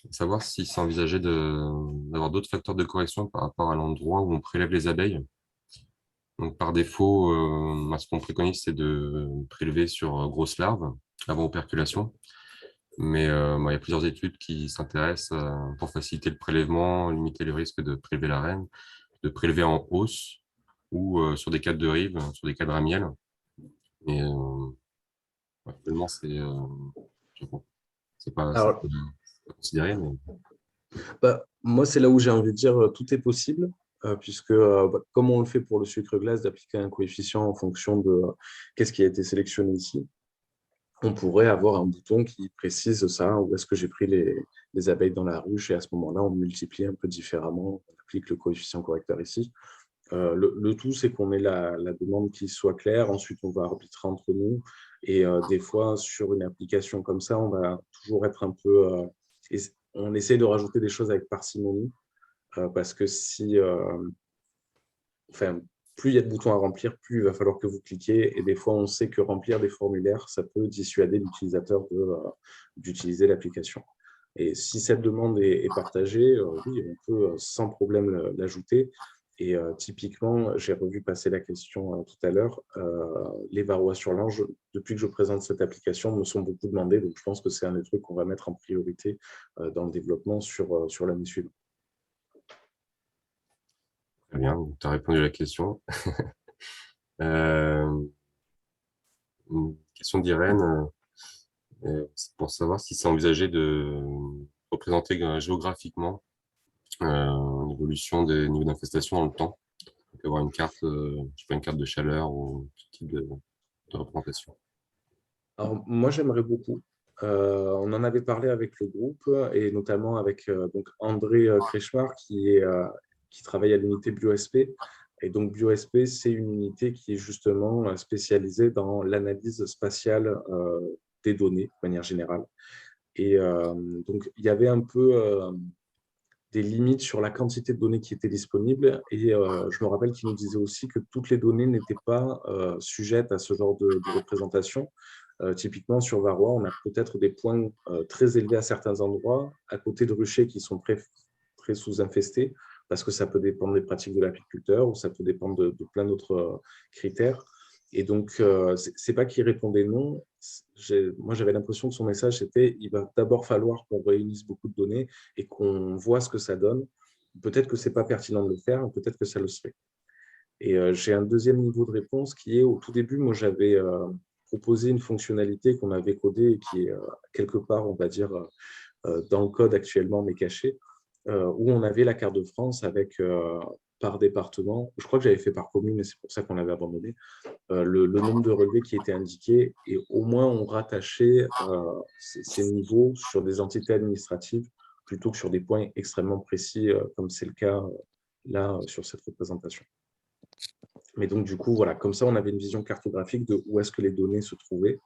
A: savoir si c'est envisagé d'avoir d'autres facteurs de correction par rapport à l'endroit où on prélève les abeilles. Donc, par défaut, ce qu'on préconise, c'est de prélever sur grosses larves avant operculation. Mais il y a plusieurs études qui s'intéressent pour faciliter le prélèvement, limiter le risque de prélever la reine, de prélever en hausse ou sur des cadres de rive, sur des cadres à miel. Et actuellement, je sais pas, c'est
B: Alors,
A: pas considéré, mais
B: moi, c'est là où j'ai envie de dire tout est possible, puisque comme on le fait pour le sucre glace, d'appliquer un coefficient en fonction de qu'est-ce qui a été sélectionné ici, on pourrait avoir un bouton qui précise ça, où est-ce que j'ai pris les abeilles dans la ruche, et à ce moment-là, on multiplie un peu différemment, on applique le coefficient correcteur ici. Le tout, c'est qu'on ait la demande qui soit claire, ensuite on va arbitrer entre nous, et des fois, sur une application comme ça, on va toujours être un peu... on essaie de rajouter des choses avec parcimonie, parce que enfin, plus il y a de boutons à remplir, plus il va falloir que vous cliquiez. Et des fois, on sait que remplir des formulaires, ça peut dissuader l'utilisateur d'utiliser l'application. Et si cette demande est partagée, oui, on peut sans problème l'ajouter. Et typiquement, j'ai revu passer la question tout à l'heure, les varroas sur l'ange, depuis que je présente cette application, me sont beaucoup demandés. Donc, je pense que c'est un des trucs qu'on va mettre en priorité dans le développement sur l'année suivante.
A: très bien, tu as répondu à la question. Euh, une question d'Irène, c'est pour savoir si c'est envisagé de représenter géographiquement l'évolution des niveaux d'infestation dans le temps. On peut avoir une carte, je sais pas, une carte de chaleur ou ce type de représentation.
B: Alors, moi, j'aimerais beaucoup. On en avait parlé avec le groupe et notamment avec donc André Kretschmar qui travaille à l'unité BioSP. Et donc, BioSP, c'est une unité qui est justement spécialisée dans l'analyse spatiale des données de manière générale. Et donc, il y avait un peu des limites sur la quantité de données qui étaient disponibles. Et je me rappelle qu'il nous disait aussi que toutes les données n'étaient pas sujettes à ce genre de représentation. Typiquement, sur Varroa, on a peut-être des points très élevés à certains endroits, à côté de ruchers qui sont très, très sous-infestés, parce que ça peut dépendre des pratiques de l'apiculteur ou ça peut dépendre de plein d'autres critères. Et donc, c'est pas qu'il répondait non. Moi, j'avais l'impression que son message, c'était il va d'abord falloir qu'on réunisse beaucoup de données et qu'on voit ce que ça donne. Peut-être que ce n'est pas pertinent de le faire, peut-être que ça le serait. Et j'ai un deuxième niveau de réponse qui est, au tout début, moi, j'avais proposé une fonctionnalité qu'on avait codée et qui est quelque part, on va dire, dans le code actuellement, mais cachée, où on avait la carte de France avec, par département, je crois que j'avais fait par commune, et c'est pour ça qu'on l'avait abandonné, le nombre de relevés qui était indiqué, et au moins on rattachait ces niveaux sur des entités administratives plutôt que sur des points extrêmement précis, comme c'est le cas là sur cette représentation. Mais donc, du coup, voilà, comme ça, on avait une vision cartographique de où est-ce que les données se trouvaient.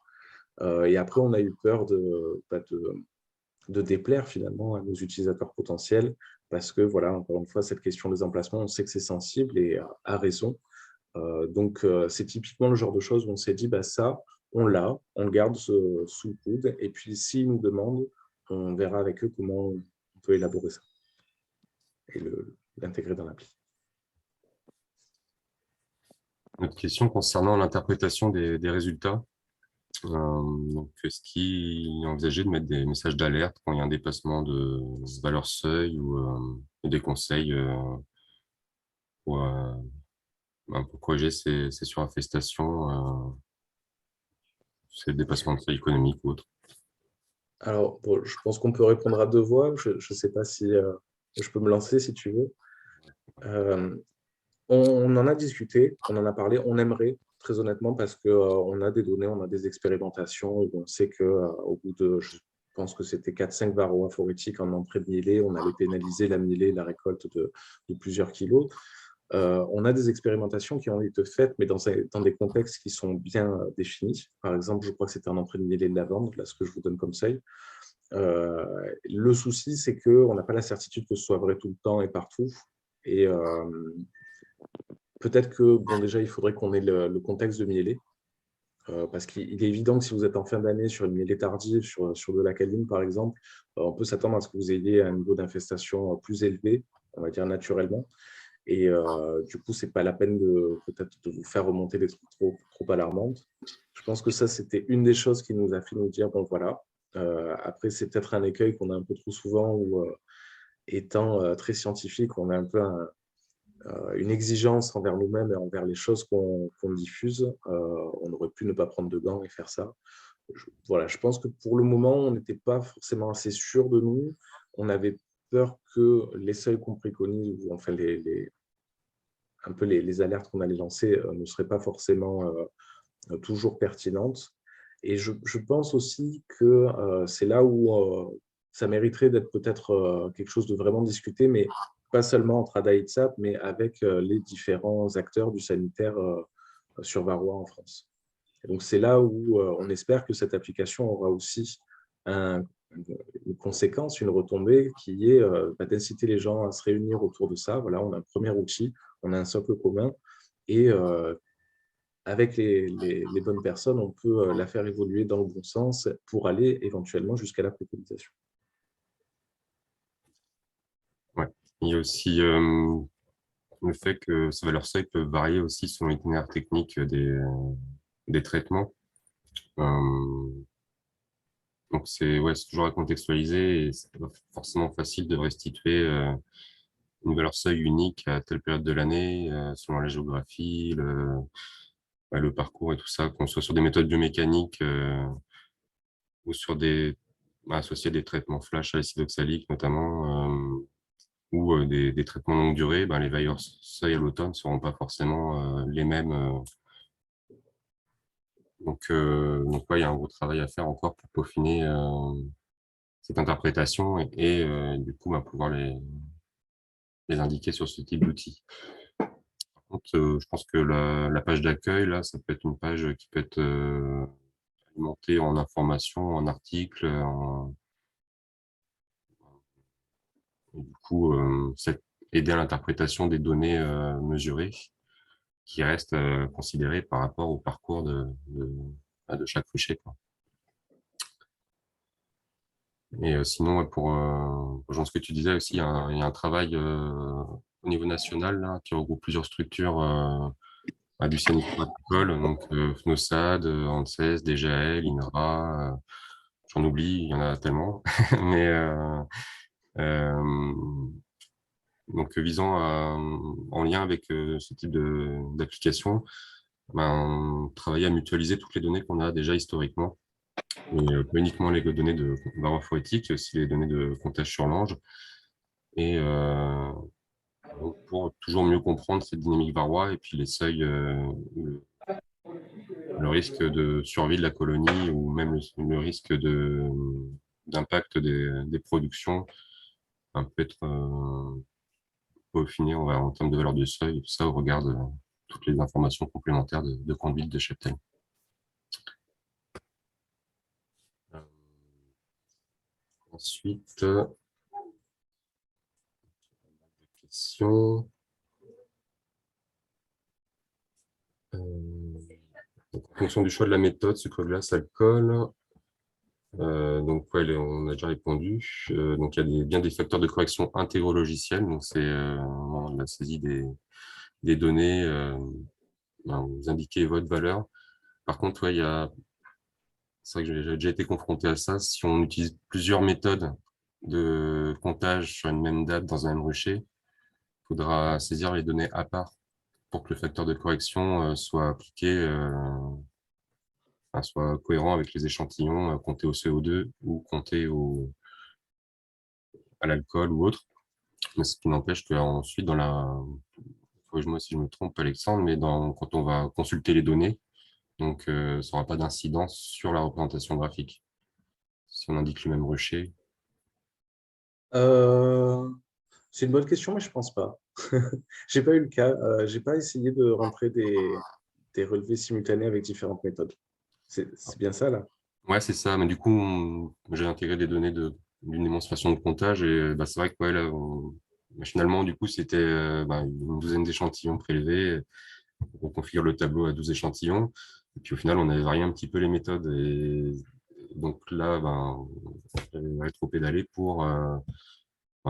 B: Et après, on a eu peur de déplaire finalement à nos utilisateurs potentiels parce que, voilà, encore une fois, cette question des emplacements, on sait que c'est sensible et à raison. Donc, c'est typiquement le genre de choses où on s'est dit, bah, ça, on l'a, on le garde sous le coude. Et puis, s'ils nous demandent, on verra avec eux comment on peut élaborer ça et l'intégrer dans l'appli.
A: Une autre question concernant l'interprétation des résultats. Donc, est-ce qu'il est envisagé de mettre des messages d'alerte quand il y a un dépassement de valeur seuil ou des conseils pour, pour corriger ces surinfestations, ces dépassements de seuil économique ou autre?
B: Alors, bon, je pense qu'on peut répondre à deux voix. Je ne sais pas si je peux me lancer si tu veux. On en a discuté, on en a parlé, on aimerait, très honnêtement, parce qu'on a des données, on a des expérimentations, et on sait qu'au bout de, je pense que c'était 4-5 varroas phorétiques en entrée de mielée, on allait pénaliser la mielée, la récolte de plusieurs kilos. On a des expérimentations qui ont été faites, mais dans des contextes qui sont bien définis. Par exemple, je crois que c'était en entrée de mielée de lavande, là, ce que je vous donne comme seuil. Le souci, c'est qu'on n'a pas la certitude que ce soit vrai tout le temps et partout. Et peut-être que, bon, déjà, il faudrait qu'on ait le contexte de mielée. parce qu'il est évident que si vous êtes en fin d'année sur une mêlée tardive, sur de l'acadine par exemple, on peut s'attendre à ce que vous ayez un niveau d'infestation plus élevé, on va dire naturellement. Et du coup, ce n'est pas la peine peut-être de vous faire remonter des trucs trop alarmantes. Je pense que ça, c'était une des choses qui nous a fait nous dire, bon voilà. Après, c'est peut-être un écueil qu'on a un peu trop souvent où, étant très scientifique, on a un peu une exigence envers nous-mêmes et envers les choses qu'on diffuse. On aurait pu ne pas prendre de gants et faire ça. Voilà, je pense que pour le moment, on n'était pas forcément assez sûr de nous. On avait peur que les seuils qu'on préconise, ou enfin un peu les alertes qu'on allait lancer ne seraient pas forcément toujours pertinentes. Et je pense aussi que c'est là où ça mériterait d'être peut-être quelque chose de vraiment discuté, mais pas seulement entre ADA et ITSAP, mais avec les différents acteurs du sanitaire sur Varroa en France. Et donc, c'est là où on espère que cette application aura aussi une conséquence, une retombée qui est d'inciter les gens à se réunir autour de ça. Voilà, on a un premier outil, on a un socle commun et avec les bonnes personnes, on peut la faire évoluer dans le bon sens pour aller éventuellement jusqu'à la préconisation.
A: Ouais. Il y a aussi le fait que ces valeurs seuil peuvent varier aussi selon l'itinéraire technique des traitements. Donc, c'est toujours à contextualiser et c'est pas forcément facile de restituer une valeur seuil unique à telle période de l'année, selon la géographie, le parcours et tout ça, qu'on soit sur des méthodes biomécaniques ou sur associés à des traitements flash à l'acide oxalique notamment, ou des traitements longue durée, les valeurs seuil à l'automne ne seront pas forcément les mêmes. Donc ouais, il y a un gros travail à faire encore pour peaufiner cette interprétation et du coup pouvoir les indiquer sur ce type d'outils. Par contre, je pense que la page d'accueil, là, ça peut être une page qui peut être alimentée en informations, en articles, et du coup, aider à l'interprétation des données mesurées qui restent considérées par rapport au parcours de chaque rucher, quoi. Et sinon, pour rejoindre ce que tu disais aussi, il y a un travail au niveau national là, qui regroupe plusieurs structures du sanitaire agricole, donc FNOSAD, ANSES, DGAL, INRA, j'en oublie, il y en a tellement, mais donc visant en lien avec ce type d'application, travailler à mutualiser toutes les données qu'on a déjà historiquement. Et pas uniquement les données de varroa phorétique, mais aussi les données de comptage sur l'ange. Et donc pour toujours mieux comprendre cette dynamique varroa et puis les seuils, le risque de survie de la colonie ou même le risque d'impact des productions peut être peaufiné en termes de valeur de seuil et tout ça au regard de toutes les informations complémentaires de conduite de cheptel. Ensuite, question. En fonction du choix de la méthode, sucre glace, alcool. Donc, on a déjà répondu. Donc, il y a bien des facteurs de correction intégrologicielle. Donc, c'est la saisie des données. Vous indiquez votre valeur. Par contre, c'est vrai que j'ai déjà été confronté à ça. Si on utilise plusieurs méthodes de comptage sur une même date dans un même rucher, il faudra saisir les données à part pour que le facteur de correction soit appliqué, soit cohérent avec les échantillons comptés au CO2 ou comptés à l'alcool ou autre. Mais ce qui n'empêche qu'ensuite, corrige-moi si je me trompe, Alexandre, mais quand on va consulter les données, donc ça n'aura pas d'incidence sur la représentation graphique. Si on indique le même rucher.
B: C'est une bonne question, mais je ne pense pas. Je n'ai pas eu le cas. Je n'ai pas essayé de rentrer des relevés simultanés avec différentes méthodes. C'est bien ça, là?
A: Ouais, c'est ça. Mais du coup, j'ai intégré des données d'une démonstration de comptage et c'est vrai que là, machinalement, du coup, c'était une douzaine d'échantillons prélevés. On configure le tableau à 12 échantillons. Et puis au final, on avait varié un petit peu les méthodes. Et donc là, j'avais rétro-pédalé pour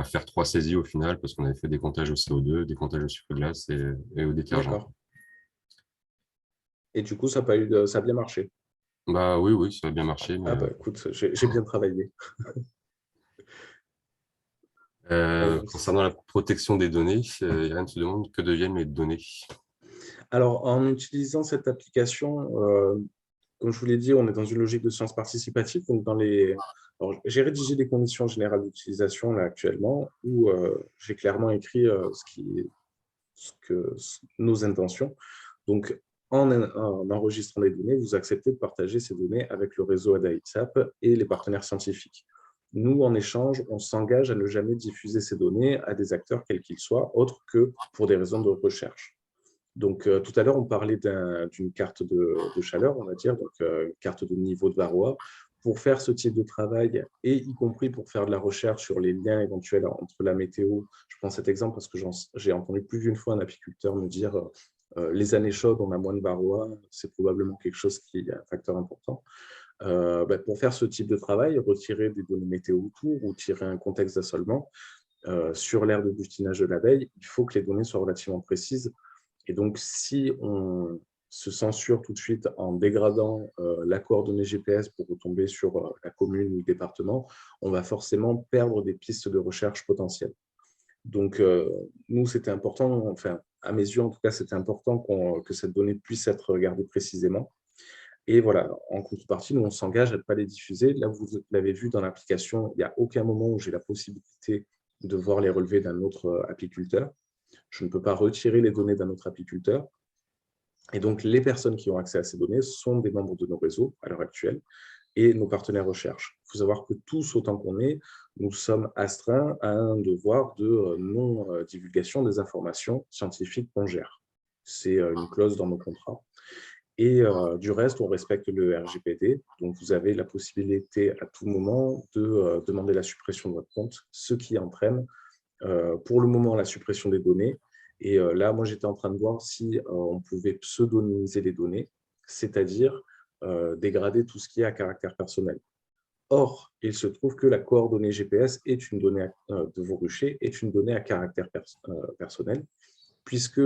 A: faire 3 saisies au final, parce qu'on avait fait des comptages au CO2, des comptages au sucre glace et au détergent.
B: D'accord. Et du coup, ça a bien marché.
A: Bah oui, oui, ça a bien marché.
B: Ah
A: Mais,
B: bah écoute, j'ai bien travaillé.
A: concernant la protection des données, Yann se demande que deviennent les données.
B: Alors, en utilisant cette application, comme je vous l'ai dit, on est dans une logique de sciences participatives. Donc, alors, j'ai rédigé des conditions générales d'utilisation là actuellement, où j'ai clairement écrit nos intentions. Donc, en enregistrant des données, vous acceptez de partager ces données avec le réseau ADA-ITSAP et les partenaires scientifiques. Nous, en échange, on s'engage à ne jamais diffuser ces données à des acteurs quels qu'ils soient, autres que pour des raisons de recherche. Donc, tout à l'heure, on parlait d'une carte de chaleur, on va dire, donc une carte de niveau de varroa. Pour faire ce type de travail, et y compris pour faire de la recherche sur les liens éventuels entre la météo, je prends cet exemple parce que j'ai entendu plus d'une fois un apiculteur me dire les années chaudes, on a moins de varroa, c'est probablement quelque chose qui est un facteur important. Pour faire ce type de travail, retirer des données météo autour ou tirer un contexte d'assolement sur l'aire de butinage de l'abeille, il faut que les données soient relativement précises. Et donc, si on se censure tout de suite en dégradant la coordonnée GPS pour retomber sur la commune ou le département, on va forcément perdre des pistes de recherche potentielles. Donc, nous, c'était important, enfin, à mes yeux, en tout cas, c'était important que cette donnée puisse être regardée précisément. Et voilà, en contrepartie, nous, on s'engage à ne pas les diffuser. Là, vous l'avez vu dans l'application, il n'y a aucun moment où j'ai la possibilité de voir les relevés d'un autre apiculteur. Je ne peux pas retirer les données d'un autre apiculteur. Et donc, les personnes qui ont accès à ces données sont des membres de nos réseaux à l'heure actuelle et nos partenaires recherche. Il faut savoir que tous, autant qu'on est, nous sommes astreints à un devoir de non-divulgation des informations scientifiques qu'on gère. C'est une clause dans nos contrats. Et du reste, on respecte le RGPD. Donc, vous avez la possibilité à tout moment de demander la suppression de votre compte, ce qui entraîne pour le moment la suppression des données. Et là, moi, j'étais en train de voir si on pouvait pseudonymiser les données, c'est-à-dire dégrader tout ce qui est à caractère personnel. Or, il se trouve que la coordonnée GPS est une donnée de vos ruchers, est une donnée à caractère personnel, puisque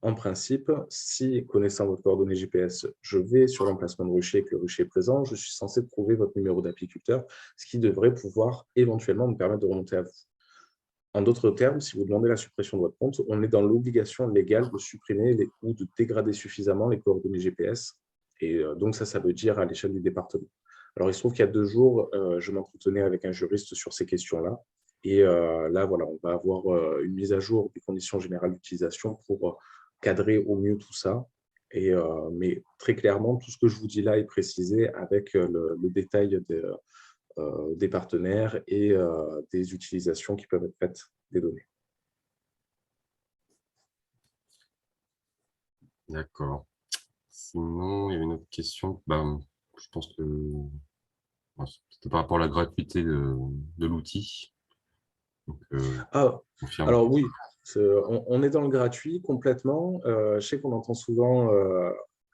B: en principe, si, connaissant votre coordonnée GPS, je vais sur l'emplacement de rucher et que le rucher est présent, je suis censé trouver votre numéro d'apiculteur, ce qui devrait pouvoir éventuellement me permettre de remonter à vous. En d'autres termes, si vous demandez la suppression de votre compte, on est dans l'obligation légale de supprimer ou de dégrader suffisamment les coordonnées GPS. Et donc, ça veut dire à l'échelle du département. Alors, il se trouve qu'il y a 2 jours, je m'entretenais avec un juriste sur ces questions-là. Et là, voilà, on va avoir une mise à jour des conditions générales d'utilisation pour cadrer au mieux tout ça. Et, mais très clairement, tout ce que je vous dis là est précisé avec le détail des partenaires et des utilisations qui peuvent être faites des données.
A: D'accord. Sinon, il y avait une autre question. Je pense que c'était par rapport à la gratuité de l'outil. Confirme.
B: Alors oui, on est dans le gratuit complètement. Je sais qu'on entend souvent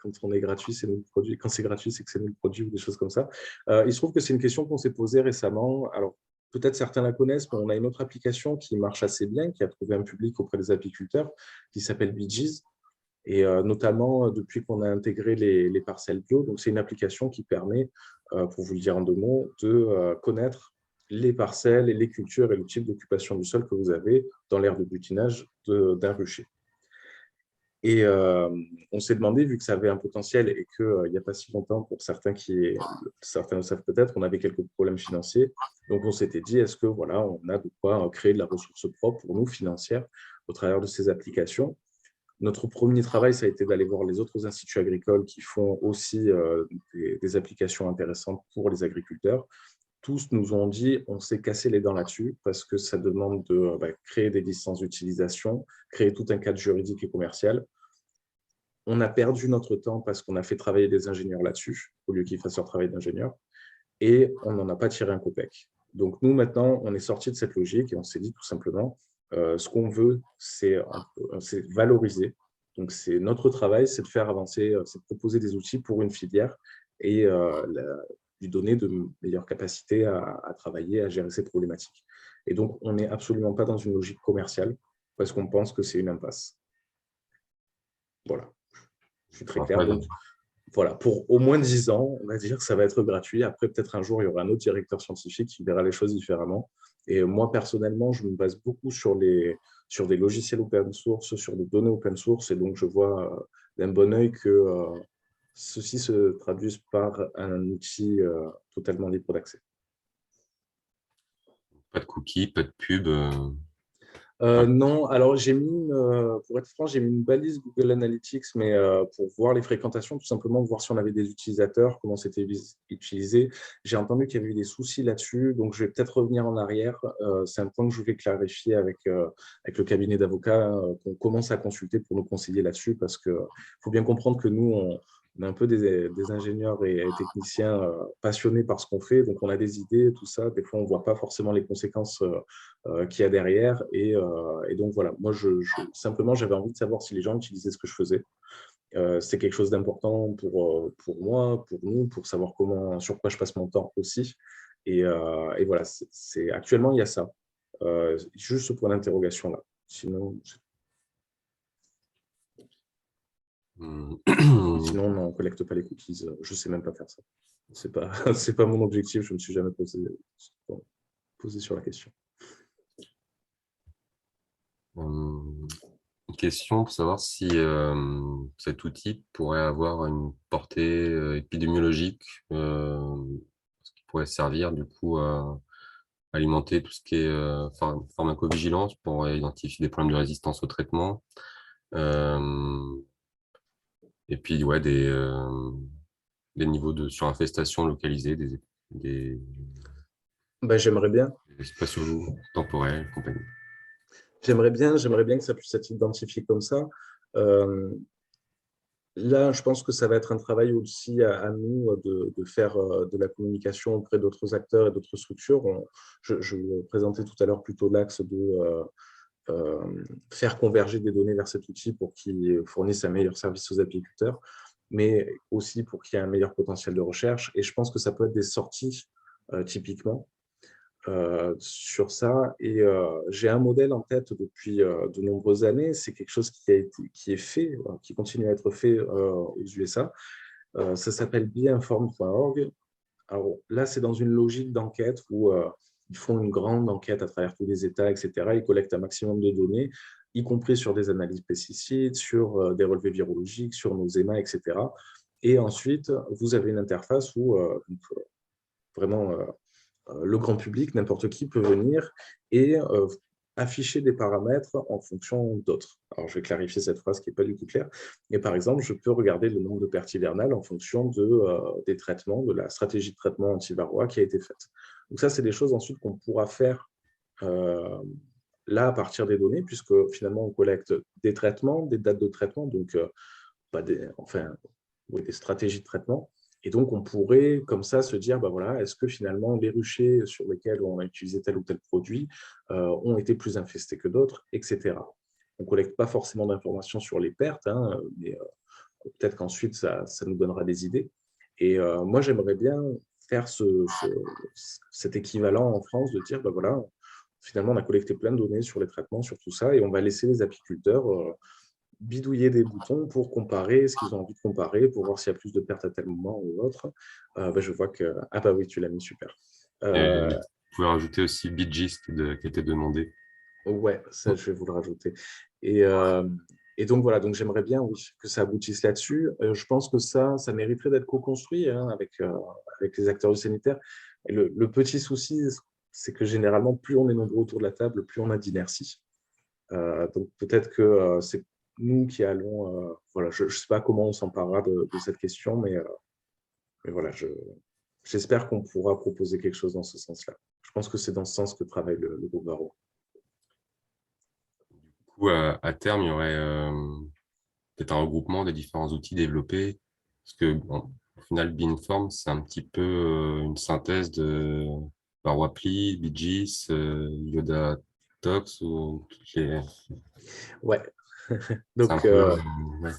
B: quand on est gratuit, c'est nous le produit. Quand c'est gratuit, c'est que c'est nous le produit ou des choses comme ça. Il se trouve que c'est une question qu'on s'est posée récemment. Alors, peut-être certains la connaissent, mais on a une autre application qui marche assez bien, qui a trouvé un public auprès des apiculteurs, qui s'appelle BeeGees. Et notamment, depuis qu'on a intégré les parcelles bio, donc c'est une application qui permet, pour vous le dire en 2 mots, de connaître les parcelles et les cultures et le type d'occupation du sol que vous avez dans l'aire de butinage d'un rucher. Et on s'est demandé, vu que ça avait un potentiel et qu'il n'y a pas si longtemps, pour certains certains le savent peut-être, on avait quelques problèmes financiers. Donc on s'était dit, est-ce que voilà, on a de quoi créer de la ressource propre pour nous, financière, au travers de ces applications. Notre premier travail, ça a été d'aller voir les autres instituts agricoles qui font aussi des applications intéressantes pour les agriculteurs. Tous nous ont dit, on s'est cassé les dents là-dessus parce que ça demande de créer des licences d'utilisation, créer tout un cadre juridique et commercial. On a perdu notre temps parce qu'on a fait travailler des ingénieurs là-dessus au lieu qu'ils fassent leur travail d'ingénieur et on n'en a pas tiré un copec. Donc nous, maintenant, on est sorti de cette logique et on s'est dit tout simplement, ce qu'on veut, c'est valoriser Donc, c'est notre travail, c'est de faire avancer, c'est de proposer des outils pour une filière et lui donner de meilleures capacités à travailler, à gérer ces problématiques. Et donc, on n'est absolument pas dans une logique commerciale parce qu'on pense que c'est une impasse. Voilà, je suis très clair. Donc, voilà, pour au moins 10 ans, on va dire que ça va être gratuit. Après, peut-être un jour, il y aura un autre directeur scientifique qui verra les choses différemment. Et moi, personnellement, je me base beaucoup sur des logiciels open source, sur des données open source. Et donc, je vois d'un bon œil que ceci se traduise par un outil totalement libre d'accès.
A: Pas de cookies, pas de pub.
B: Non, alors pour être franc, j'ai mis une balise Google Analytics, mais pour voir les fréquentations, tout simplement voir si on avait des utilisateurs, comment c'était utilisé. J'ai entendu qu'il y avait eu des soucis là-dessus, donc je vais peut-être revenir en arrière. C'est un point que je voulais clarifier avec le cabinet d'avocats qu'on commence à consulter pour nous conseiller là-dessus, parce qu'il faut bien comprendre que nous, on est un peu des ingénieurs et techniciens passionnés par ce qu'on fait, donc on a des idées, tout ça. Des fois, on ne voit pas forcément les conséquences qu'il y a derrière. Et donc, voilà, moi, simplement, j'avais envie de savoir si les gens utilisaient ce que je faisais. C'est quelque chose d'important pour moi, pour nous, pour savoir sur quoi je passe mon temps aussi. Et voilà, actuellement, il y a ça. Juste ce point d'interrogation là. Sinon, on ne collecte pas les cookies. Je ne sais même pas faire ça. Ce n'est pas mon objectif. Je ne me suis jamais posé sur la question.
A: Une question pour savoir si cet outil pourrait avoir une portée épidémiologique, ce qui pourrait servir du coup à alimenter tout ce qui est pharmacovigilance pour identifier des problèmes de résistance au traitement. Et puis, ouais, des niveaux de surinfestation localisés, des
B: J'aimerais bien.
A: spatio-temporels, compagnie.
B: J'aimerais bien que ça puisse être identifié comme ça. Là, je pense que ça va être un travail aussi à nous de faire de la communication auprès d'autres acteurs et d'autres structures. Je présentais tout à l'heure plutôt l'axe de faire converger des données vers cet outil pour qu'il fournisse un meilleur service aux apiculteurs, mais aussi pour qu'il y ait un meilleur potentiel de recherche. Et je pense que ça peut être des sorties typiquement sur ça. Et j'ai un modèle en tête depuis de nombreuses années. C'est quelque chose qui est fait, qui continue à être fait aux USA. Ça s'appelle beinformed.org. Alors là, c'est dans une logique d'enquête où ils font une grande enquête à travers tous les États, etc. Ils collectent un maximum de données, y compris sur des analyses pesticides, sur des relevés virologiques, sur nos EMA, etc. Et ensuite, vous avez une interface où vraiment le grand public, n'importe qui peut venir et afficher des paramètres en fonction d'autres. Alors, je vais clarifier cette phrase qui n'est pas du tout claire. Mais par exemple, je peux regarder le nombre de pertes hivernales en fonction des traitements, de la stratégie de traitement anti-varroa qui a été faite. Donc ça, c'est des choses ensuite qu'on pourra faire là à partir des données, puisque finalement, on collecte des traitements, des dates de traitement, donc des stratégies de traitement. Et donc, on pourrait comme ça se dire, voilà, est-ce que finalement les ruchers sur lesquels on a utilisé tel ou tel produit ont été plus infestés que d'autres, etc. On ne collecte pas forcément d'informations sur les pertes, mais peut-être qu'ensuite, ça nous donnera des idées. Et moi, j'aimerais bien faire cet équivalent en France de dire, voilà, finalement, on a collecté plein de données sur les traitements, sur tout ça, et on va laisser les apiculteurs bidouiller des boutons pour comparer ce qu'ils ont envie de comparer, pour voir s'il y a plus de pertes à tel moment ou autre. Je vois que… Ah bah oui, tu l'as mis, super.
A: Vous pouvez rajouter aussi Bitgist qui a été demandé.
B: Ouais, ça, je vais vous le rajouter. Et donc, voilà, donc j'aimerais bien que ça aboutisse là-dessus. Je pense que ça mériterait d'être co-construit avec les acteurs du sanitaire. Et le petit souci, c'est que généralement, plus on est nombreux autour de la table, plus on a d'inertie. Donc peut-être que c'est nous qui allons… voilà, je ne sais pas comment on s'emparera de cette question, mais voilà, j'espère qu'on pourra proposer quelque chose dans ce sens-là. Je pense que c'est dans ce sens que travaille le groupe Varroa.
A: Du coup, à terme, il y aurait peut-être un regroupement des différents outils développés, parce que au final, Beinformed, c'est un petit peu une synthèse de VarroaPli, BGIS, Yoda Tox ou toutes les…
B: Ouais. Donc,
A: ouais.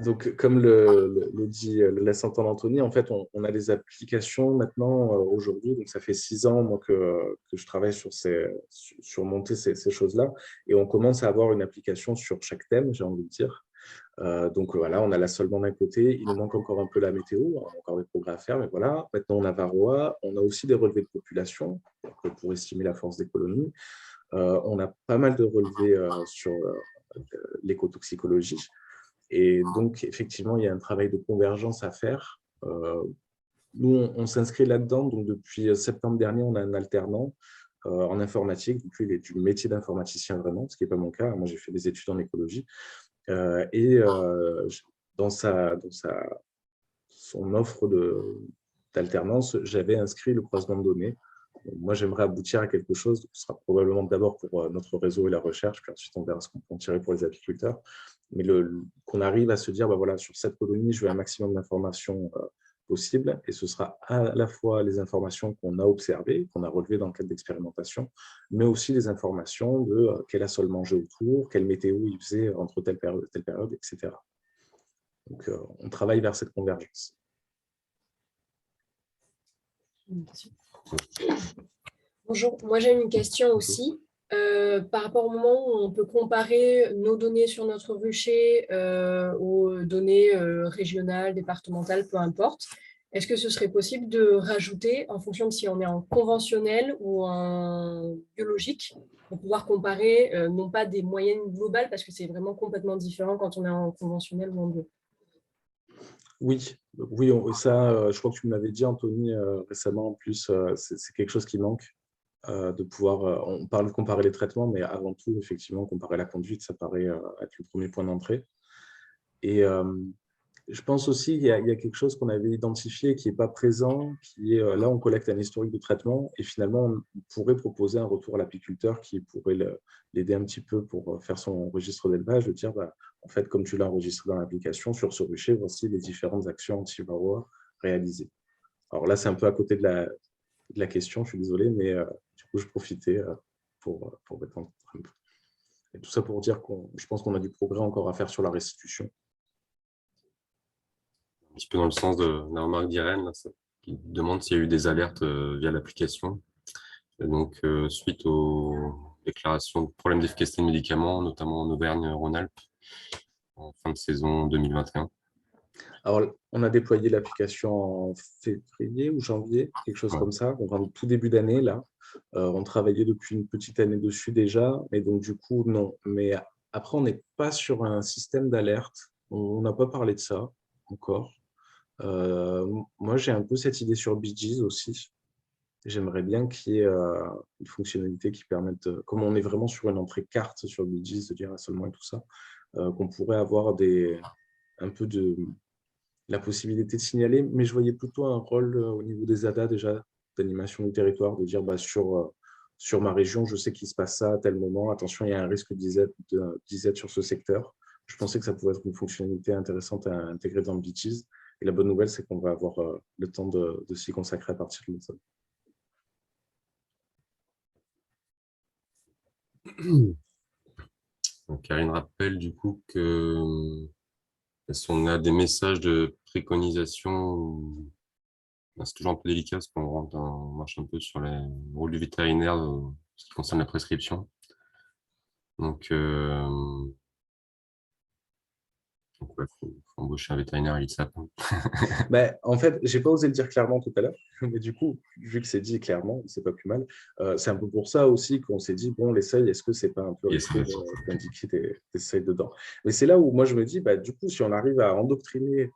B: Donc, comme le dit, le laisse entendre Anthony, en fait, on a des applications maintenant aujourd'hui. Donc, ça fait 6 ans moi, que je travaille sur monter ces choses-là. Et on commence à avoir une application sur chaque thème, j'ai envie de dire. Donc, voilà, on a la Solvant d'un côté. Il nous manque encore un peu la météo. On a encore des progrès à faire, mais voilà. Maintenant, on a Varroa. On a aussi des relevés de population pour estimer la force des colonies. On a pas mal de relevés sur l'écotoxicologie. Et donc, effectivement, il y a un travail de convergence à faire. Nous, on s'inscrit là-dedans. Donc, depuis septembre dernier, on a un alternant en informatique. Donc, lui, il est du métier d'informaticien vraiment, ce qui n'est pas mon cas. Moi, j'ai fait des études en écologie. Et dans son offre d'alternance, j'avais inscrit le croisement de données. Donc, moi, j'aimerais aboutir à quelque chose. Ce sera probablement d'abord pour notre réseau et la recherche, puis ensuite, on verra ce qu'on peut en tirer pour les apiculteurs. Mais qu'on arrive à se dire, bah voilà, sur cette colonie, je veux un maximum d'informations possibles, et ce sera à la fois les informations qu'on a observées, qu'on a relevées dans le cadre d'expérimentation, mais aussi les informations de quel a sol mangé autour, quelle météo il faisait entre telle période, etc. Donc, on travaille vers cette convergence.
D: Bonjour, moi j'ai une question aussi. Par rapport au moment où on peut comparer nos données sur notre rucher aux données régionales, départementales, peu importe, est-ce que ce serait possible de rajouter, en fonction de si on est en conventionnel ou en biologique, pour pouvoir comparer non pas des moyennes globales, parce que c'est vraiment complètement différent quand on est en conventionnel ou en bio?
B: Oui, ça, je crois que tu me l'avais dit, Anthony, récemment. En plus, c'est quelque chose qui manque. De pouvoir, on parle de comparer les traitements, mais avant tout, effectivement, comparer la conduite, ça paraît être le premier point d'entrée. Et je pense aussi qu'il y a quelque chose qu'on avait identifié qui n'est pas présent, qui est, là, on collecte un historique de traitement, et finalement, on pourrait proposer un retour à l'apiculteur qui pourrait l'aider un petit peu pour faire son registre d'élevage, de dire, bah, en fait, comme tu l'as enregistré dans l'application, sur ce rucher, voici les différentes actions anti-varroa réalisées. Alors là, c'est un peu à côté de la question, je suis désolé, mais du coup, je profitais pour répondre un peu. Et tout ça pour dire je pense qu'on a du progrès encore à faire sur la restitution.
A: Un petit peu dans le sens de la remarque d'Irène, qui demande s'il y a eu des alertes via l'application. Donc, suite aux déclarations de problèmes d'efficacité de médicaments, notamment en Auvergne-Rhône-Alpes, en fin de saison 2021.
B: Alors, on a déployé l'application en février ou janvier, quelque chose comme ça. Donc, en tout début d'année, là. On travaillait depuis une petite année dessus déjà, et donc du coup, non. Mais après, on n'est pas sur un système d'alerte. On n'a pas parlé de ça encore. Moi, j'ai un peu cette idée sur Bee Gees aussi. J'aimerais bien qu'il y ait une fonctionnalité qui permette, comme on est vraiment sur une entrée carte sur Bee Gees, de dire seulement et tout ça, qu'on pourrait avoir un peu de la possibilité de signaler, mais je voyais plutôt un rôle au niveau des ADA déjà, d'animation du territoire, de dire bah, sur ma région, je sais qu'il se passe ça à tel moment, attention, il y a un risque d'IZ sur ce secteur. Je pensais que ça pouvait être une fonctionnalité intéressante à intégrer dans le Beaches. Et la bonne nouvelle, c'est qu'on va avoir le temps de s'y consacrer à partir de l'automne.
A: Donc, Karine rappelle du coup que si on a des messages de préconisation, c'est toujours un peu délicat parce on marche un peu sur les rôles du vétérinaire en ce qui concerne la prescription. Donc ouais, faut embaucher un vétérinaire, il s'appelle.
B: En fait, j'ai pas osé le dire clairement tout à l'heure, mais du coup, vu que c'est dit clairement, c'est pas plus mal. C'est un peu pour ça aussi qu'on s'est dit, bon, les seuils, est-ce que c'est pas un peu risqué d'indiquer des seuils dedans? Mais c'est là où moi je me dis, bah, du coup, si on arrive à endoctriner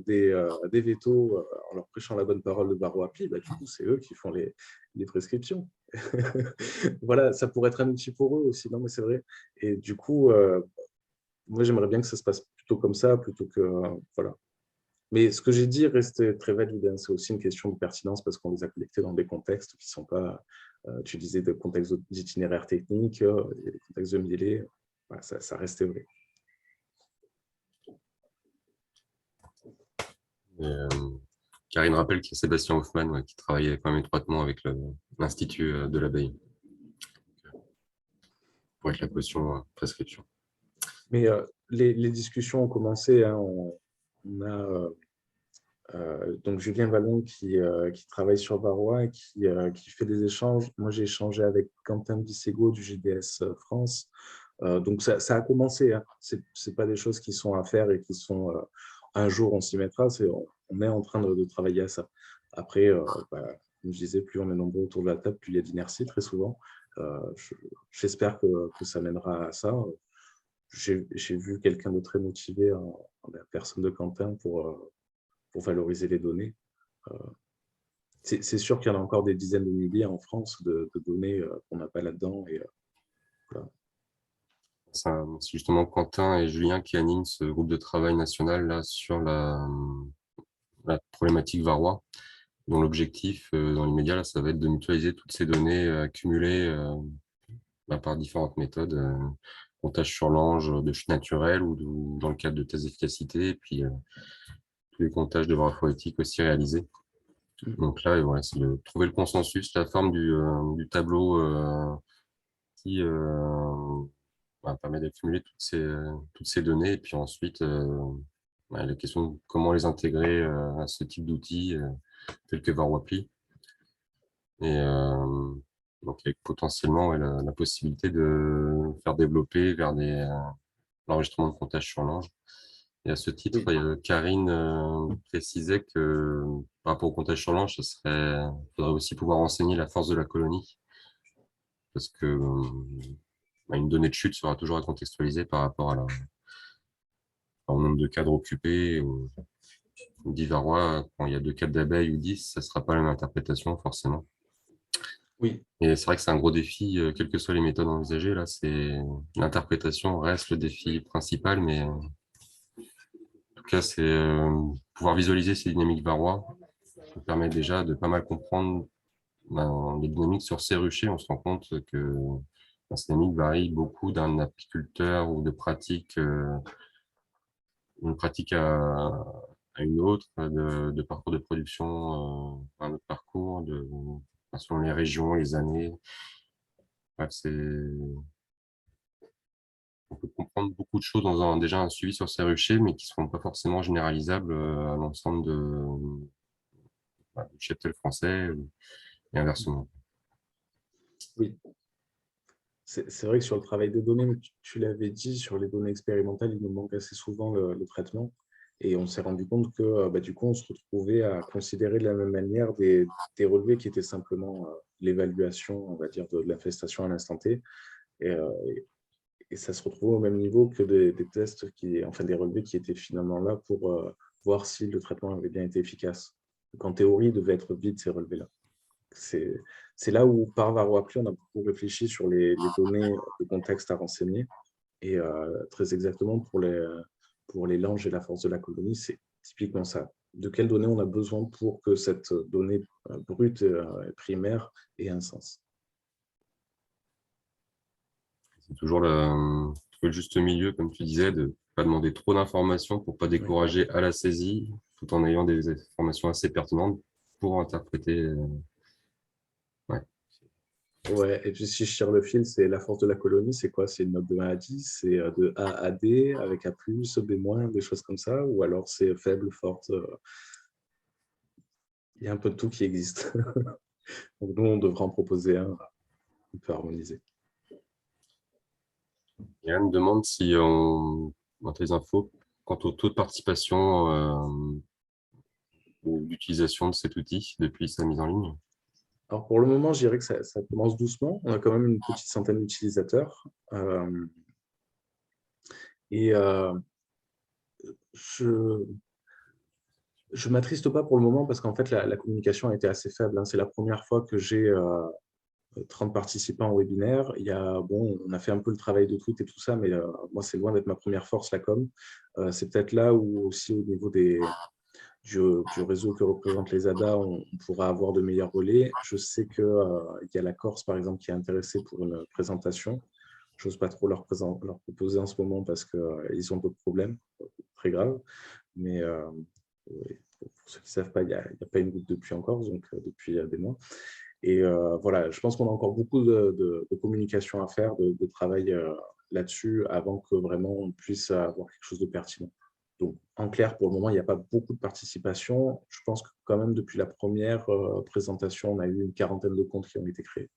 B: des vétos en leur prêchant la bonne parole de Varroa-Pi, bah, du coup, c'est eux qui font les prescriptions. Voilà, ça pourrait être un outil pour eux aussi, non, mais c'est vrai. Et du coup, moi, j'aimerais bien que ça se passe plutôt comme ça, plutôt que, voilà. Mais ce que j'ai dit reste très valide. C'est aussi une question de pertinence parce qu'on les a collectés dans des contextes qui ne sont pas, tu disais, de contextes d'itinéraire technique, des contextes de mielés. Voilà, ça restait vrai.
A: Karine rappelle qu'il y a Sébastien Hoffman qui travaillait quand même étroitement avec l'Institut de l'abeille pour être la caution prescription.
B: Mais les discussions ont commencé. Hein, on a donc Julien Vallon qui travaille sur Varroa et qui fait des échanges. Moi, j'ai échangé avec Quentin Bissego du GDS France. Donc, ça a commencé. Hein. Ce n'est pas des choses qui sont à faire et qui sont un jour on s'y mettra. On est en train de travailler à ça. Après, comme je disais, plus on est nombreux autour de la table, plus il y a d'inertie très souvent. J'espère que ça mènera à ça. J'ai vu quelqu'un de très motivé en la personne de Quentin pour valoriser les données. C'est sûr qu'il y en a encore des dizaines de milliers en France de données qu'on n'a pas là-dedans. Et voilà.
A: C'est justement Quentin et Julien qui animent ce groupe de travail national là, sur la problématique Varroa, dont l'objectif dans l'immédiat, là, ça va être de mutualiser toutes ces données accumulées par différentes méthodes, comptage sur l'ange de chute naturelle ou dans le cadre de tests d'efficacité, et puis tous les comptages de Varroa éthiques aussi réalisés. Donc là, ouais, c'est de trouver le consensus, la forme du tableau qui permet d'accumuler toutes ces données, et puis ensuite, la question de comment les intégrer à ce type d'outils tels que Varroapli. Et donc, avec potentiellement la possibilité de faire développer vers l'enregistrement de comptage sur l'ange. Et à ce titre, Karine précisait que par rapport au comptage sur l'ange, il faudrait aussi pouvoir renseigner la force de la colonie, parce que une donnée de chute sera toujours à contextualiser par rapport au nombre de cadres occupés. Ou 10 varrois, quand il y a 2 cadres d'abeilles ou 10, ça ne sera pas la même interprétation forcément.
B: Oui.
A: Et c'est vrai que c'est un gros défi, quelles que soient les méthodes envisagées. Là, l'interprétation reste le défi principal, mais en tout cas, c'est pouvoir visualiser ces dynamiques varrois. Ça permet déjà de pas mal comprendre les dynamiques sur ces ruchers. On se rend compte que ces dynamiques varient beaucoup d'un apiculteur ou de pratique, une pratique à une autre, de parcours de production à un autre parcours, selon les régions, les années. Bref, on peut comprendre beaucoup de choses dans déjà un suivi sur ces ruchers, mais qui ne seront pas forcément généralisables à l'ensemble du cheptel français et inversement.
B: Oui. C'est vrai que sur le travail des données, tu l'avais dit, sur les données expérimentales, il nous manque assez souvent le traitement. Et on s'est rendu compte que du coup, on se retrouvait à considérer de la même manière des relevés qui étaient simplement l'évaluation, on va dire, de l'infestation à l'instant T. Et ça se retrouve au même niveau que des tests, des relevés qui étaient finalement là pour voir si le traitement avait bien été efficace. Donc, en théorie, il devait être vide, ces relevés-là. C'est là où, par Varroapli, on a beaucoup réfléchi sur les données de contexte à renseigner. Et très exactement, pour les langes et la force de la colonie, c'est typiquement ça. De quelles données on a besoin pour que cette donnée brute primaire ait un sens?
A: C'est toujours le juste milieu, comme tu disais, de ne pas demander trop d'informations pour ne pas décourager à la saisie, tout en ayant des informations assez pertinentes pour interpréter.
B: Ouais, et puis si je tire le fil, c'est la force de la colonie, c'est quoi? C'est une note de 1 à 10, c'est de A à D, avec A+, B-, des choses comme ça, ou alors c'est faible, forte, il y a un peu de tout qui existe. Donc nous, on devrait en proposer un peu harmonisé.
A: Yann me demande si on a des infos quant au taux de participation ou d'utilisation de cet outil depuis sa mise en ligne.
B: Alors pour le moment, je dirais que ça commence doucement. On a quand même une petite centaine d'utilisateurs. Je ne m'attriste pas pour le moment parce qu'en fait, la communication a été assez faible. Hein. C'est la première fois que j'ai 30 participants au webinaire. On a fait un peu le travail de tweet et tout ça, mais moi, c'est loin d'être ma première force, la com. C'est peut-être là où aussi au niveau du réseau que représentent les ADA, on pourra avoir de meilleurs relais. Je sais qu'il y a la Corse, par exemple, qui est intéressée pour une présentation. Je n'ose pas trop leur proposer en ce moment parce qu'ils ont d'autres problèmes très graves. Mais pour ceux qui ne savent pas, il n'y a pas une goutte de pluie encore, donc depuis des mois. Et voilà, je pense qu'on a encore beaucoup de communication à faire, de travail là-dessus avant que vraiment on puisse avoir quelque chose de pertinent. Donc, en clair, pour le moment, il n'y a pas beaucoup de participation. Je pense que quand même, depuis la première présentation, on a eu une quarantaine de comptes qui ont été créés.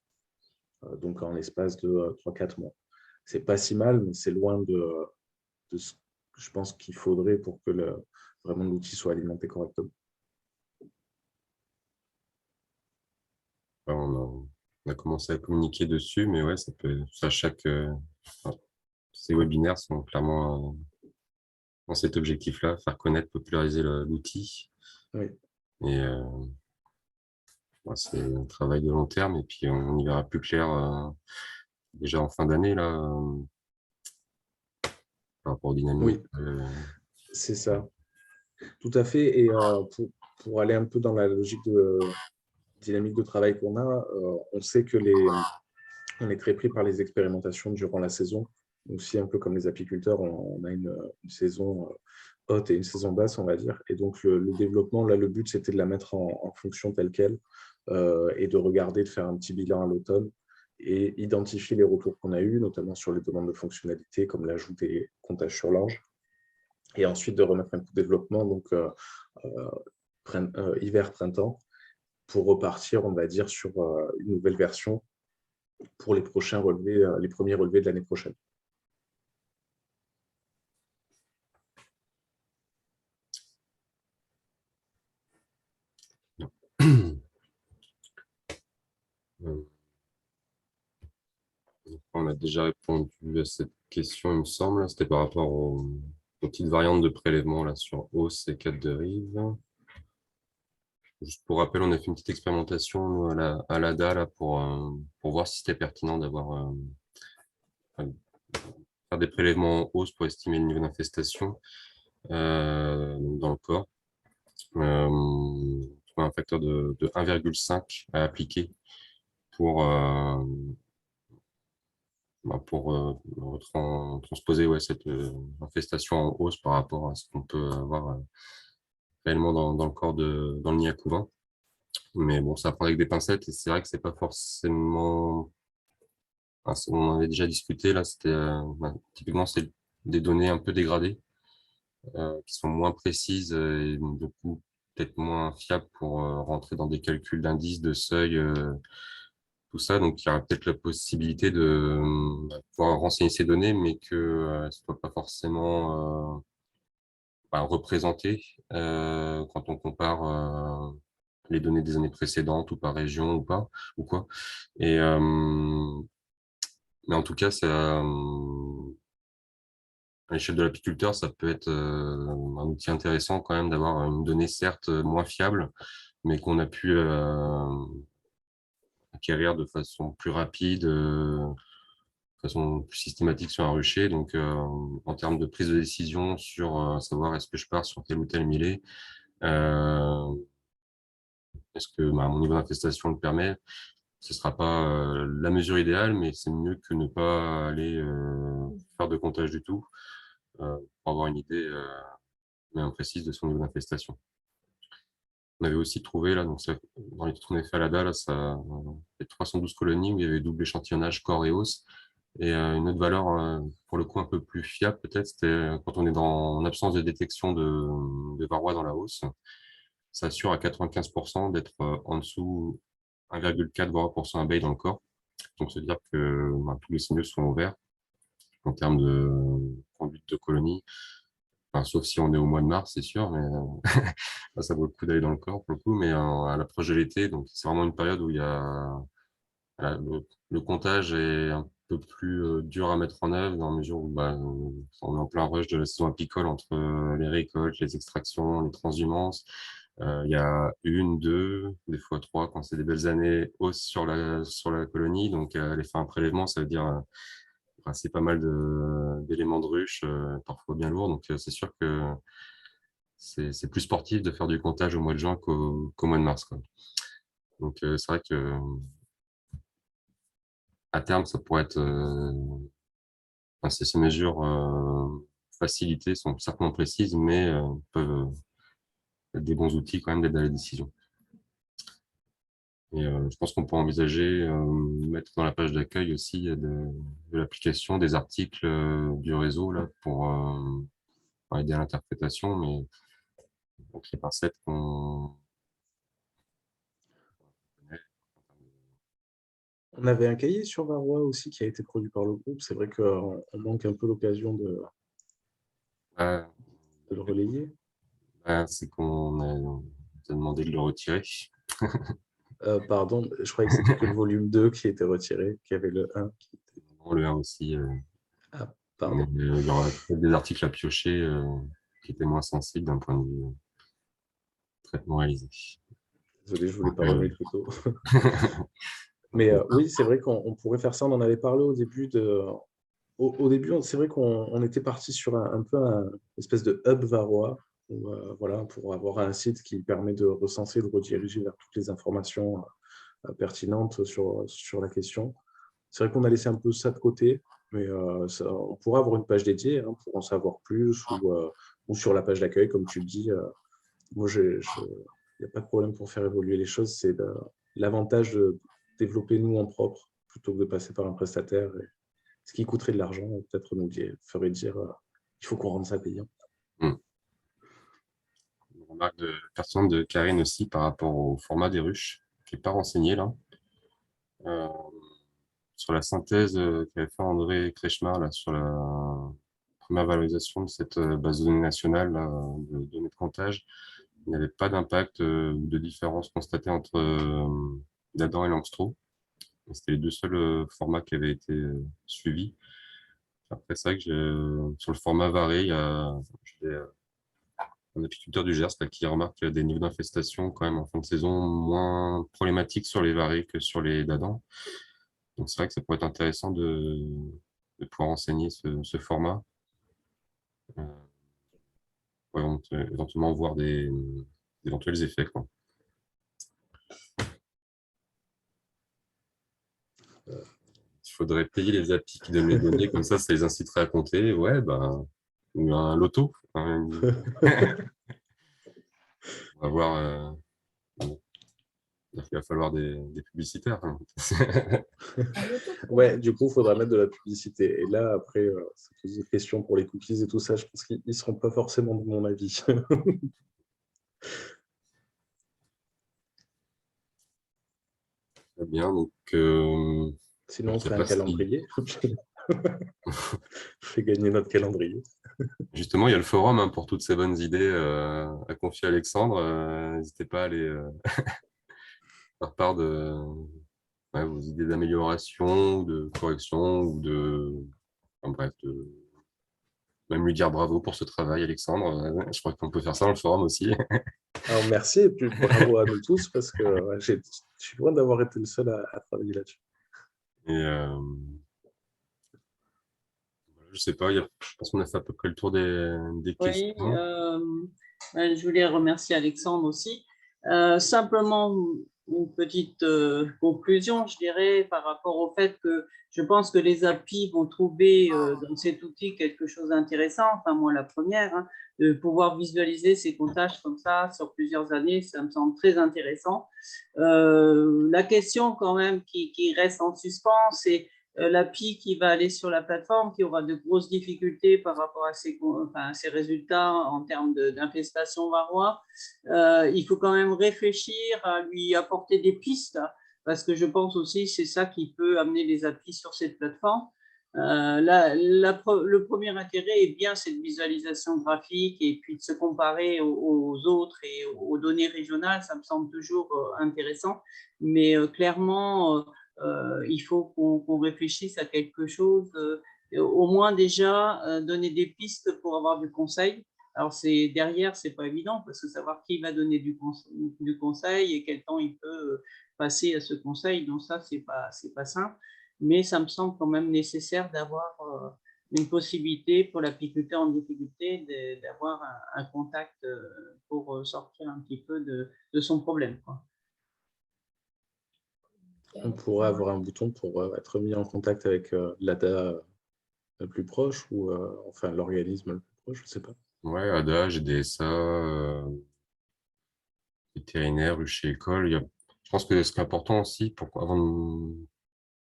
B: Donc, en l'espace de 3-4 mois. C'est pas si mal, mais c'est loin de ce que je pense qu'il faudrait pour que vraiment l'outil soit alimenté correctement.
A: On a commencé à communiquer dessus, mais ouais, ça peut, ces webinaires sont clairement dans cet objectif-là, faire connaître, populariser l'outil.
B: Oui.
A: Et c'est un travail de long terme, et puis on y verra plus clair déjà en fin d'année, là, par rapport aux dynamiques.
B: Oui, c'est ça. Tout à fait. Et pour aller un peu dans la logique de dynamique de travail qu'on a, on sait que on est très pris par les expérimentations durant la saison. Aussi, un peu comme les apiculteurs, on a une saison haute et une saison basse, on va dire. Et donc, le développement, là, le but, c'était de la mettre en fonction telle qu'elle et de regarder, de faire un petit bilan à l'automne et identifier les retours qu'on a eus, notamment sur les demandes de fonctionnalités, comme l'ajout des comptages sur l'ange. Et ensuite, de remettre un coup de développement, donc hiver-printemps, pour repartir, on va dire, sur une nouvelle version pour les prochains relevés, les premiers relevés de l'année prochaine.
A: On a déjà répondu à cette question, il me semble. C'était par rapport aux petites variantes de prélèvement là, sur hausse et 4 de rive. Juste pour rappel, on a fait une petite expérimentation nous, à l'ADA là, pour voir si c'était pertinent d'avoir faire des prélèvements en hausse pour estimer le niveau d'infestation dans le corps. Un facteur de 1,5 à appliquer pour transposer cette infestation en hausse par rapport à ce qu'on peut avoir réellement dans le corps dans le nid à couvain. Mais bon, ça prend avec des pincettes et c'est vrai que c'est pas forcément... Enfin, on en avait déjà discuté, là, c'était typiquement c'est des données un peu dégradées qui sont moins précises et du coup peut-être moins fiables pour rentrer dans des calculs d'indices, de seuil, tout ça. Donc, il y aura peut-être la possibilité de pouvoir renseigner ces données, mais que ne soient pas forcément représentées quand on compare les données des années précédentes ou par région ou pas, ou quoi. Et, mais en tout cas, ça, à l'échelle de l'apiculteur, ça peut être un outil intéressant quand même d'avoir une donnée certes moins fiable, mais qu'on a pu acquérir de façon plus rapide, de façon plus systématique sur un rucher. Donc, en termes de prise de décision sur savoir est-ce que je pars sur tel ou tel millet, est-ce que mon niveau d'infestation le permet, ce ne sera pas la mesure idéale, mais c'est mieux que ne pas aller faire de comptage du tout pour avoir une idée bien précise de son niveau d'infestation. On avait aussi trouvé, là, donc dans les qu'on avait fait à la dalle, ça fait 312 colonies où il y avait double échantillonnage corps et os. Et une autre valeur, pour le coup, un peu plus fiable, peut-être, c'était quand on est en absence de détection de varroa dans la hausse. Ça assure à 95% d'être en dessous 1,4 varroa % abeilles dans le corps. Donc, c'est-à-dire que tous les signaux sont ouverts en termes de conduite de colonie. Enfin, sauf si on est au mois de mars, c'est sûr, mais ça vaut le coup d'aller dans le corps pour le coup. Mais à l'approche de l'été, donc c'est vraiment une période où il y a le comptage est un peu plus dur à mettre en œuvre dans la mesure où on est en plein rush de la saison apicole entre les récoltes, les extractions, les transhumances. Il y a 1, 2, des fois 3 quand c'est des belles années hausse sur la colonie. Donc aller faire un prélèvement, ça veut dire c'est pas mal d'éléments de ruche, parfois bien lourds. Donc c'est sûr que c'est plus sportif de faire du comptage au mois de juin qu'au mois de mars, quoi. Donc c'est vrai que à terme, ça pourrait être ces mesures facilitées sont certainement précises, mais peuvent être des bons outils quand même d'aide à la décision. Et je pense qu'on peut envisager mettre dans la page d'accueil aussi de l'application des articles du réseau là, pour aider à l'interprétation, mais donc les pincettes qu'on connaît.
B: On avait un cahier sur Varroa aussi qui a été produit par le groupe. C'est vrai qu'on manque un peu l'occasion de le relayer.
A: C'est qu'on a demandé de le retirer.
B: Pardon, je croyais que c'était que le volume 2 qui était retiré, qu'il y avait le 1 qui était...
A: Non, le 1 aussi.
B: Ah,
A: Mais
B: pardon.
A: il y aura peut-être des articles à piocher qui étaient moins sensibles d'un point de vue traitement réalisé.
B: Désolé, je ne voulais
A: Donc,
B: pas remuer le couteau. Mais oui, c'est vrai qu'on pourrait faire ça. On en avait parlé au début de... Au début, c'est vrai qu'on était parti sur un peu une espèce de hub Varroa, voilà, pour avoir un site qui permet de recenser, de rediriger vers toutes les informations pertinentes sur la question. C'est vrai qu'on a laissé un peu ça de côté, mais on pourrait avoir une page dédiée pour en savoir plus, ou sur la page d'accueil, comme tu le dis. Moi, il n'y a pas de problème pour faire évoluer les choses. C'est l'avantage de développer nous en propre plutôt que de passer par un prestataire. Ce qui coûterait de l'argent, peut-être nous ferait dire il faut qu'on rende ça payant.
A: Une remarque de personne de Karine aussi par rapport au format des ruches, qui n'est pas renseigné là. Sur la synthèse qu'avait fait André Kretschmar là, sur la première valorisation de cette base de données nationale là, de données de comptage, il n'y avait pas d'impact ou de différence constatée entre Dadan et Langstro. C'était les deux seuls formats qui avaient été suivis. Après, c'est vrai que sur le format varé, il y a un apiculteur du Gers là, qui remarque des niveaux d'infestation quand même en fin de saison moins problématiques sur les varés que sur les Dadans. Donc c'est vrai que ça pourrait être intéressant de pouvoir enseigner ce format. Pour éventuellement voir d'éventuels effets, quoi. Il faudrait payer les applis qui donnent les données, comme ça les inciterait à compter. Ouais, ben, ou un loto. Hein, on va voir. Il va falloir des publicitaires. Hein.
B: Ouais, du coup, il faudra mettre de la publicité. Et là, après, ça pose des questions pour les cookies et tout ça. Je pense qu'ils ne seront pas forcément de mon avis.
A: Très bien. Donc,
B: Sinon, on
A: je sais
B: ferait un
A: pas si...
B: calendrier. Je fais gagner notre calendrier.
A: Justement, il y a le forum hein, pour toutes ces bonnes idées à confier à Alexandre. N'hésitez pas à aller faire part de vos idées d'amélioration, de correction, ou enfin, bref, même lui dire bravo pour ce travail, Alexandre. Je crois qu'on peut faire ça dans le forum aussi.
B: Alors, merci et puis bravo à nous tous parce que je suis loin d'avoir été le seul à travailler là-dessus.
A: Et je sais pas, je pense qu'on a fait à peu près le tour des
C: Oui,
A: questions.
C: je voulais remercier Alexandre aussi. Simplement, une petite conclusion, je dirais, par rapport au fait que je pense que les API vont trouver dans cet outil quelque chose d'intéressant, enfin moi la première, hein, de pouvoir visualiser ces comptages comme ça sur plusieurs années, ça me semble très intéressant. La question quand même qui reste en suspens, c'est l'API qui va aller sur la plateforme, qui aura de grosses difficultés par rapport à ses résultats en termes d'infestation varroa. Il faut quand même réfléchir à lui apporter des pistes, parce que je pense aussi que c'est ça qui peut amener les API sur cette plateforme. Le premier intérêt est bien cette visualisation graphique et puis de se comparer aux autres et aux données régionales, ça me semble toujours intéressant. Mais clairement, il faut qu'on réfléchisse à quelque chose, au moins déjà donner des pistes pour avoir du conseil. Alors derrière, c'est pas évident parce que savoir qui va donner du conseil et quel temps il peut passer à ce conseil, donc ça c'est pas simple. Mais ça me semble quand même nécessaire d'avoir une possibilité pour l'apiculteur en difficulté d'avoir un contact pour sortir un petit peu de son problème, quoi.
B: On pourrait avoir un bouton pour être mis en contact avec l'ADA le plus proche ou enfin l'organisme le plus proche, je ne sais pas.
A: Ouais, ADA, GDSA, vétérinaire, rucher école. Je pense que ce qui est important aussi, avant de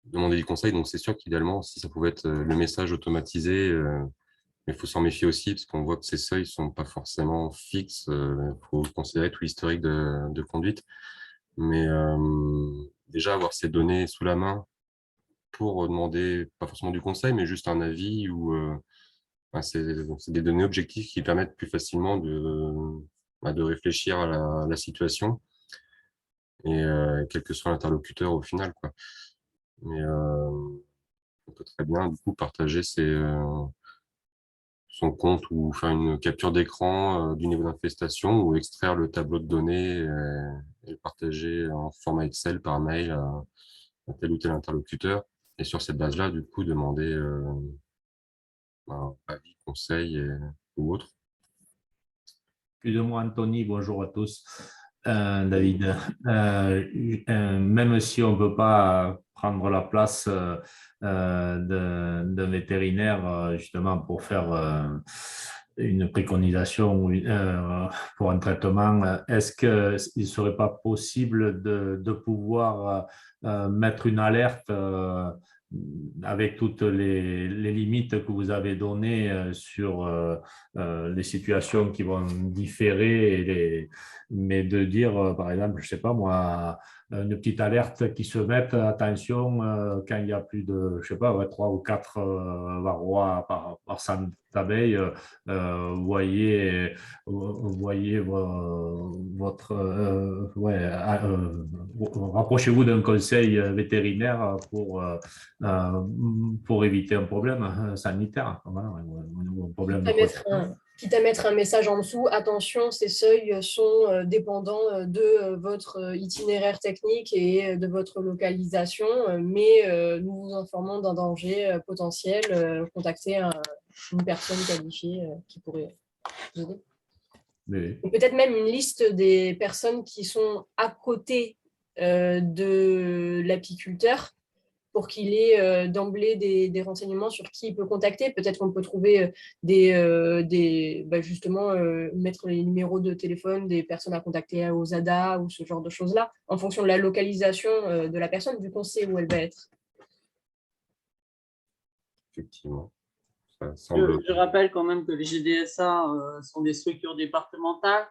A: demander du conseil, donc c'est sûr qu'idéalement, si ça pouvait être le message automatisé, mais il faut s'en méfier aussi, parce qu'on voit que ces seuils ne sont pas forcément fixes. Il faut considérer tout l'historique de conduite. Mais déjà, avoir ces données sous la main pour demander, pas forcément du conseil, mais juste un avis, ou c'est des données objectives qui permettent plus facilement de réfléchir à la situation, et quel que soit l'interlocuteur au final, quoi. Mais on peut très bien, du coup, partager son compte ou faire une capture d'écran du niveau d'infestation, ou extraire le tableau de données et le partager en format Excel par mail à tel ou tel interlocuteur. Et sur cette base-là, du coup, demander un avis, conseil ou autre.
E: Excusez-moi, Anthony, bonjour à tous. David, même si on ne peut pas prendre la place d'un vétérinaire justement pour faire une préconisation ou pour un traitement, est-ce qu'il ne serait pas possible de pouvoir mettre une alerte avec toutes les limites que vous avez données sur les situations qui vont différer, mais de dire, par exemple, je ne sais pas moi, une petite alerte qui se mette, attention, quand il y a plus de, je sais pas, 3 ou 4 varrois par cent d'abeilles, voyez votre, rapprochez-vous d'un conseil vétérinaire pour éviter un problème sanitaire, voilà, un problème de protection.
D: Quitte à mettre un message en dessous, attention, ces seuils sont dépendants de votre itinéraire technique et de votre localisation, mais nous vous informons d'un danger potentiel, contactez une personne qualifiée qui pourrait vous aider.
E: Oui.
D: Peut-être même une liste des personnes qui sont à côté de l'apiculteur, pour qu'il ait d'emblée des renseignements sur qui il peut contacter. Peut-être qu'on peut trouver justement mettre les numéros de téléphone des personnes à contacter aux ADA ou ce genre de choses-là, en fonction de la localisation de la personne, vu qu'on sait où elle va être.
A: Effectivement. Ça semble...
C: Je rappelle quand même que les GDSA sont des structures départementales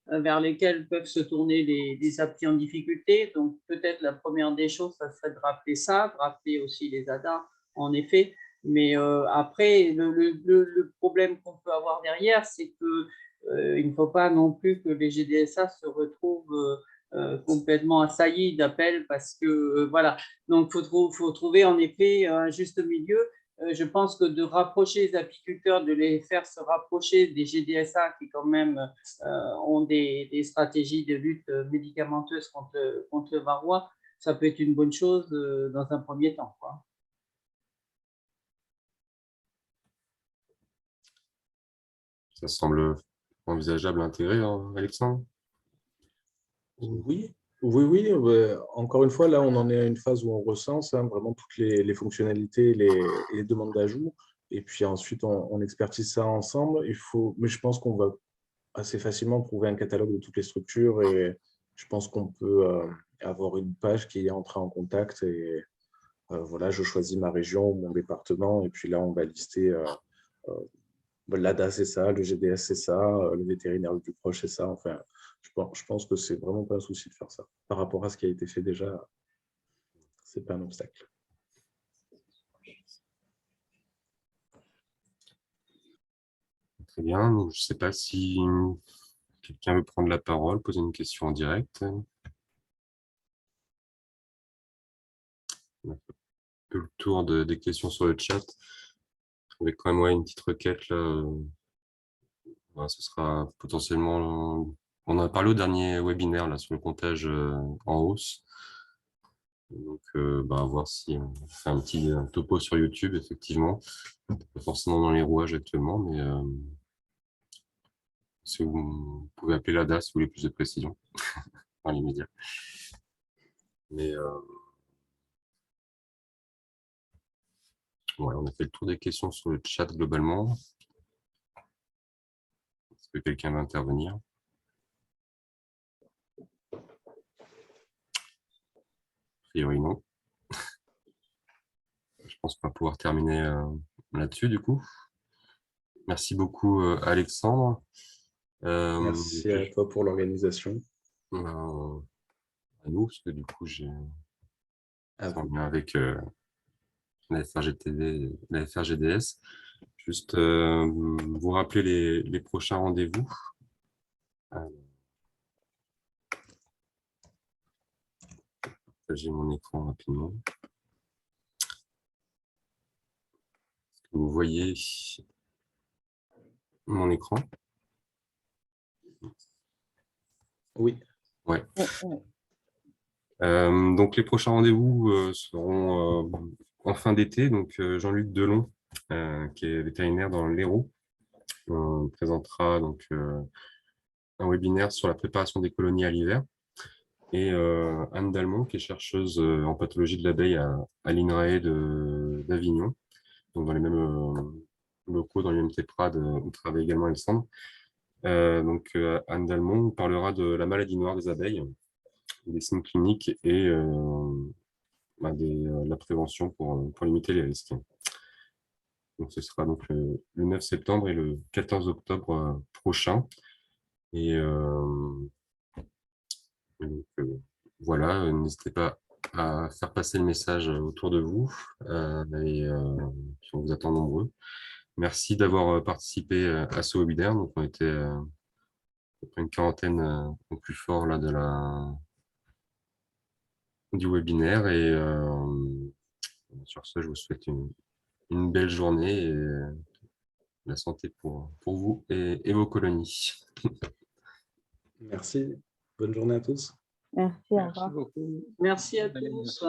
C: vers lesquelles peuvent se tourner les applis en difficulté. Donc, peut-être la première des choses, ça serait de rappeler ça, de rappeler aussi les ADA, en effet. Mais après, le problème qu'on peut avoir derrière, c'est qu'il ne faut pas non plus que les GDSA se retrouvent complètement assaillis d'appels, parce que, voilà. Donc, il faut trouver en effet un juste milieu. Je pense que de rapprocher les apiculteurs, de les faire se rapprocher des GDSA qui quand même ont des stratégies de lutte médicamenteuse contre le varroa, ça peut être une bonne chose dans un premier temps, quoi.
A: Ça semble envisageable à intégrer, hein, Alexandre?
B: Oui. Encore une fois, là, on en est à une phase où on recense vraiment toutes les fonctionnalités et les demandes d'ajout. Et puis ensuite, on expertise ça ensemble. Mais je pense qu'on va assez facilement trouver un catalogue de toutes les structures, et je pense qu'on peut avoir une page qui est entrée en contact, et voilà, je choisis ma région, mon département, et puis là, on va lister l'ADA, c'est ça, le GDS, c'est ça, le vétérinaire le plus proche, c'est ça. Enfin, je pense que c'est vraiment pas un souci de faire ça. Par rapport à ce qui a été fait déjà, c'est pas un obstacle.
A: Très bien. Je ne sais pas si quelqu'un veut prendre la parole, poser une question en direct. On a fait un peu le tour des questions sur le chat. Avec quand même une petite requête là. Voilà, ce sera potentiellement... On en a parlé au dernier webinaire là, sur le comptage en hausse. Donc, à voir si on fait un petit topo sur YouTube, effectivement. Pas forcément dans les rouages actuellement, mais si vous pouvez appeler l'ADA si vous voulez plus de précision dans les médias. Mais ouais, on a fait le tour des questions sur le chat globalement. Est-ce que quelqu'un va intervenir? priori, non. Je pense qu'on va pouvoir terminer là-dessus, du coup. Merci beaucoup, Alexandre.
B: Merci à toi pour l'organisation.
A: À nous, parce que du coup, j'ai
B: À
A: en
B: vous.
A: lien avec la FRGTV, la FRGDS. Juste vous rappeler les prochains rendez-vous. J'ai mon écran rapidement. Vous voyez mon écran?
B: Oui.
A: Ouais. Donc les prochains rendez-vous seront en fin d'été. Donc Jean-Luc Delon, qui est vétérinaire dans l'Hérault, présentera donc un webinaire sur la préparation des colonies à l'hiver. Et Anne Dalmont, qui est chercheuse en pathologie de l'abeille à l'INRAE d'Avignon, donc dans les mêmes locaux, dans l'UMT-Prades, où travaille également Alexandre. Donc Anne Dalmont parlera de la maladie noire des abeilles, des signes cliniques et la prévention pour limiter les risques. Donc ce sera donc le 9 septembre et le 14 octobre prochain. Et donc, voilà, n'hésitez pas à faire passer le message autour de vous et puis on vous attend nombreux. Merci d'avoir participé à ce webinaire. Donc, on était à peu près une quarantaine au plus fort là, du webinaire. Et sur ce, je vous souhaite une belle journée et la santé pour vous et vos colonies.
B: Merci. Bonne journée à tous.
F: Merci, au
C: Merci
F: revoir.
C: beaucoup. Merci à tous.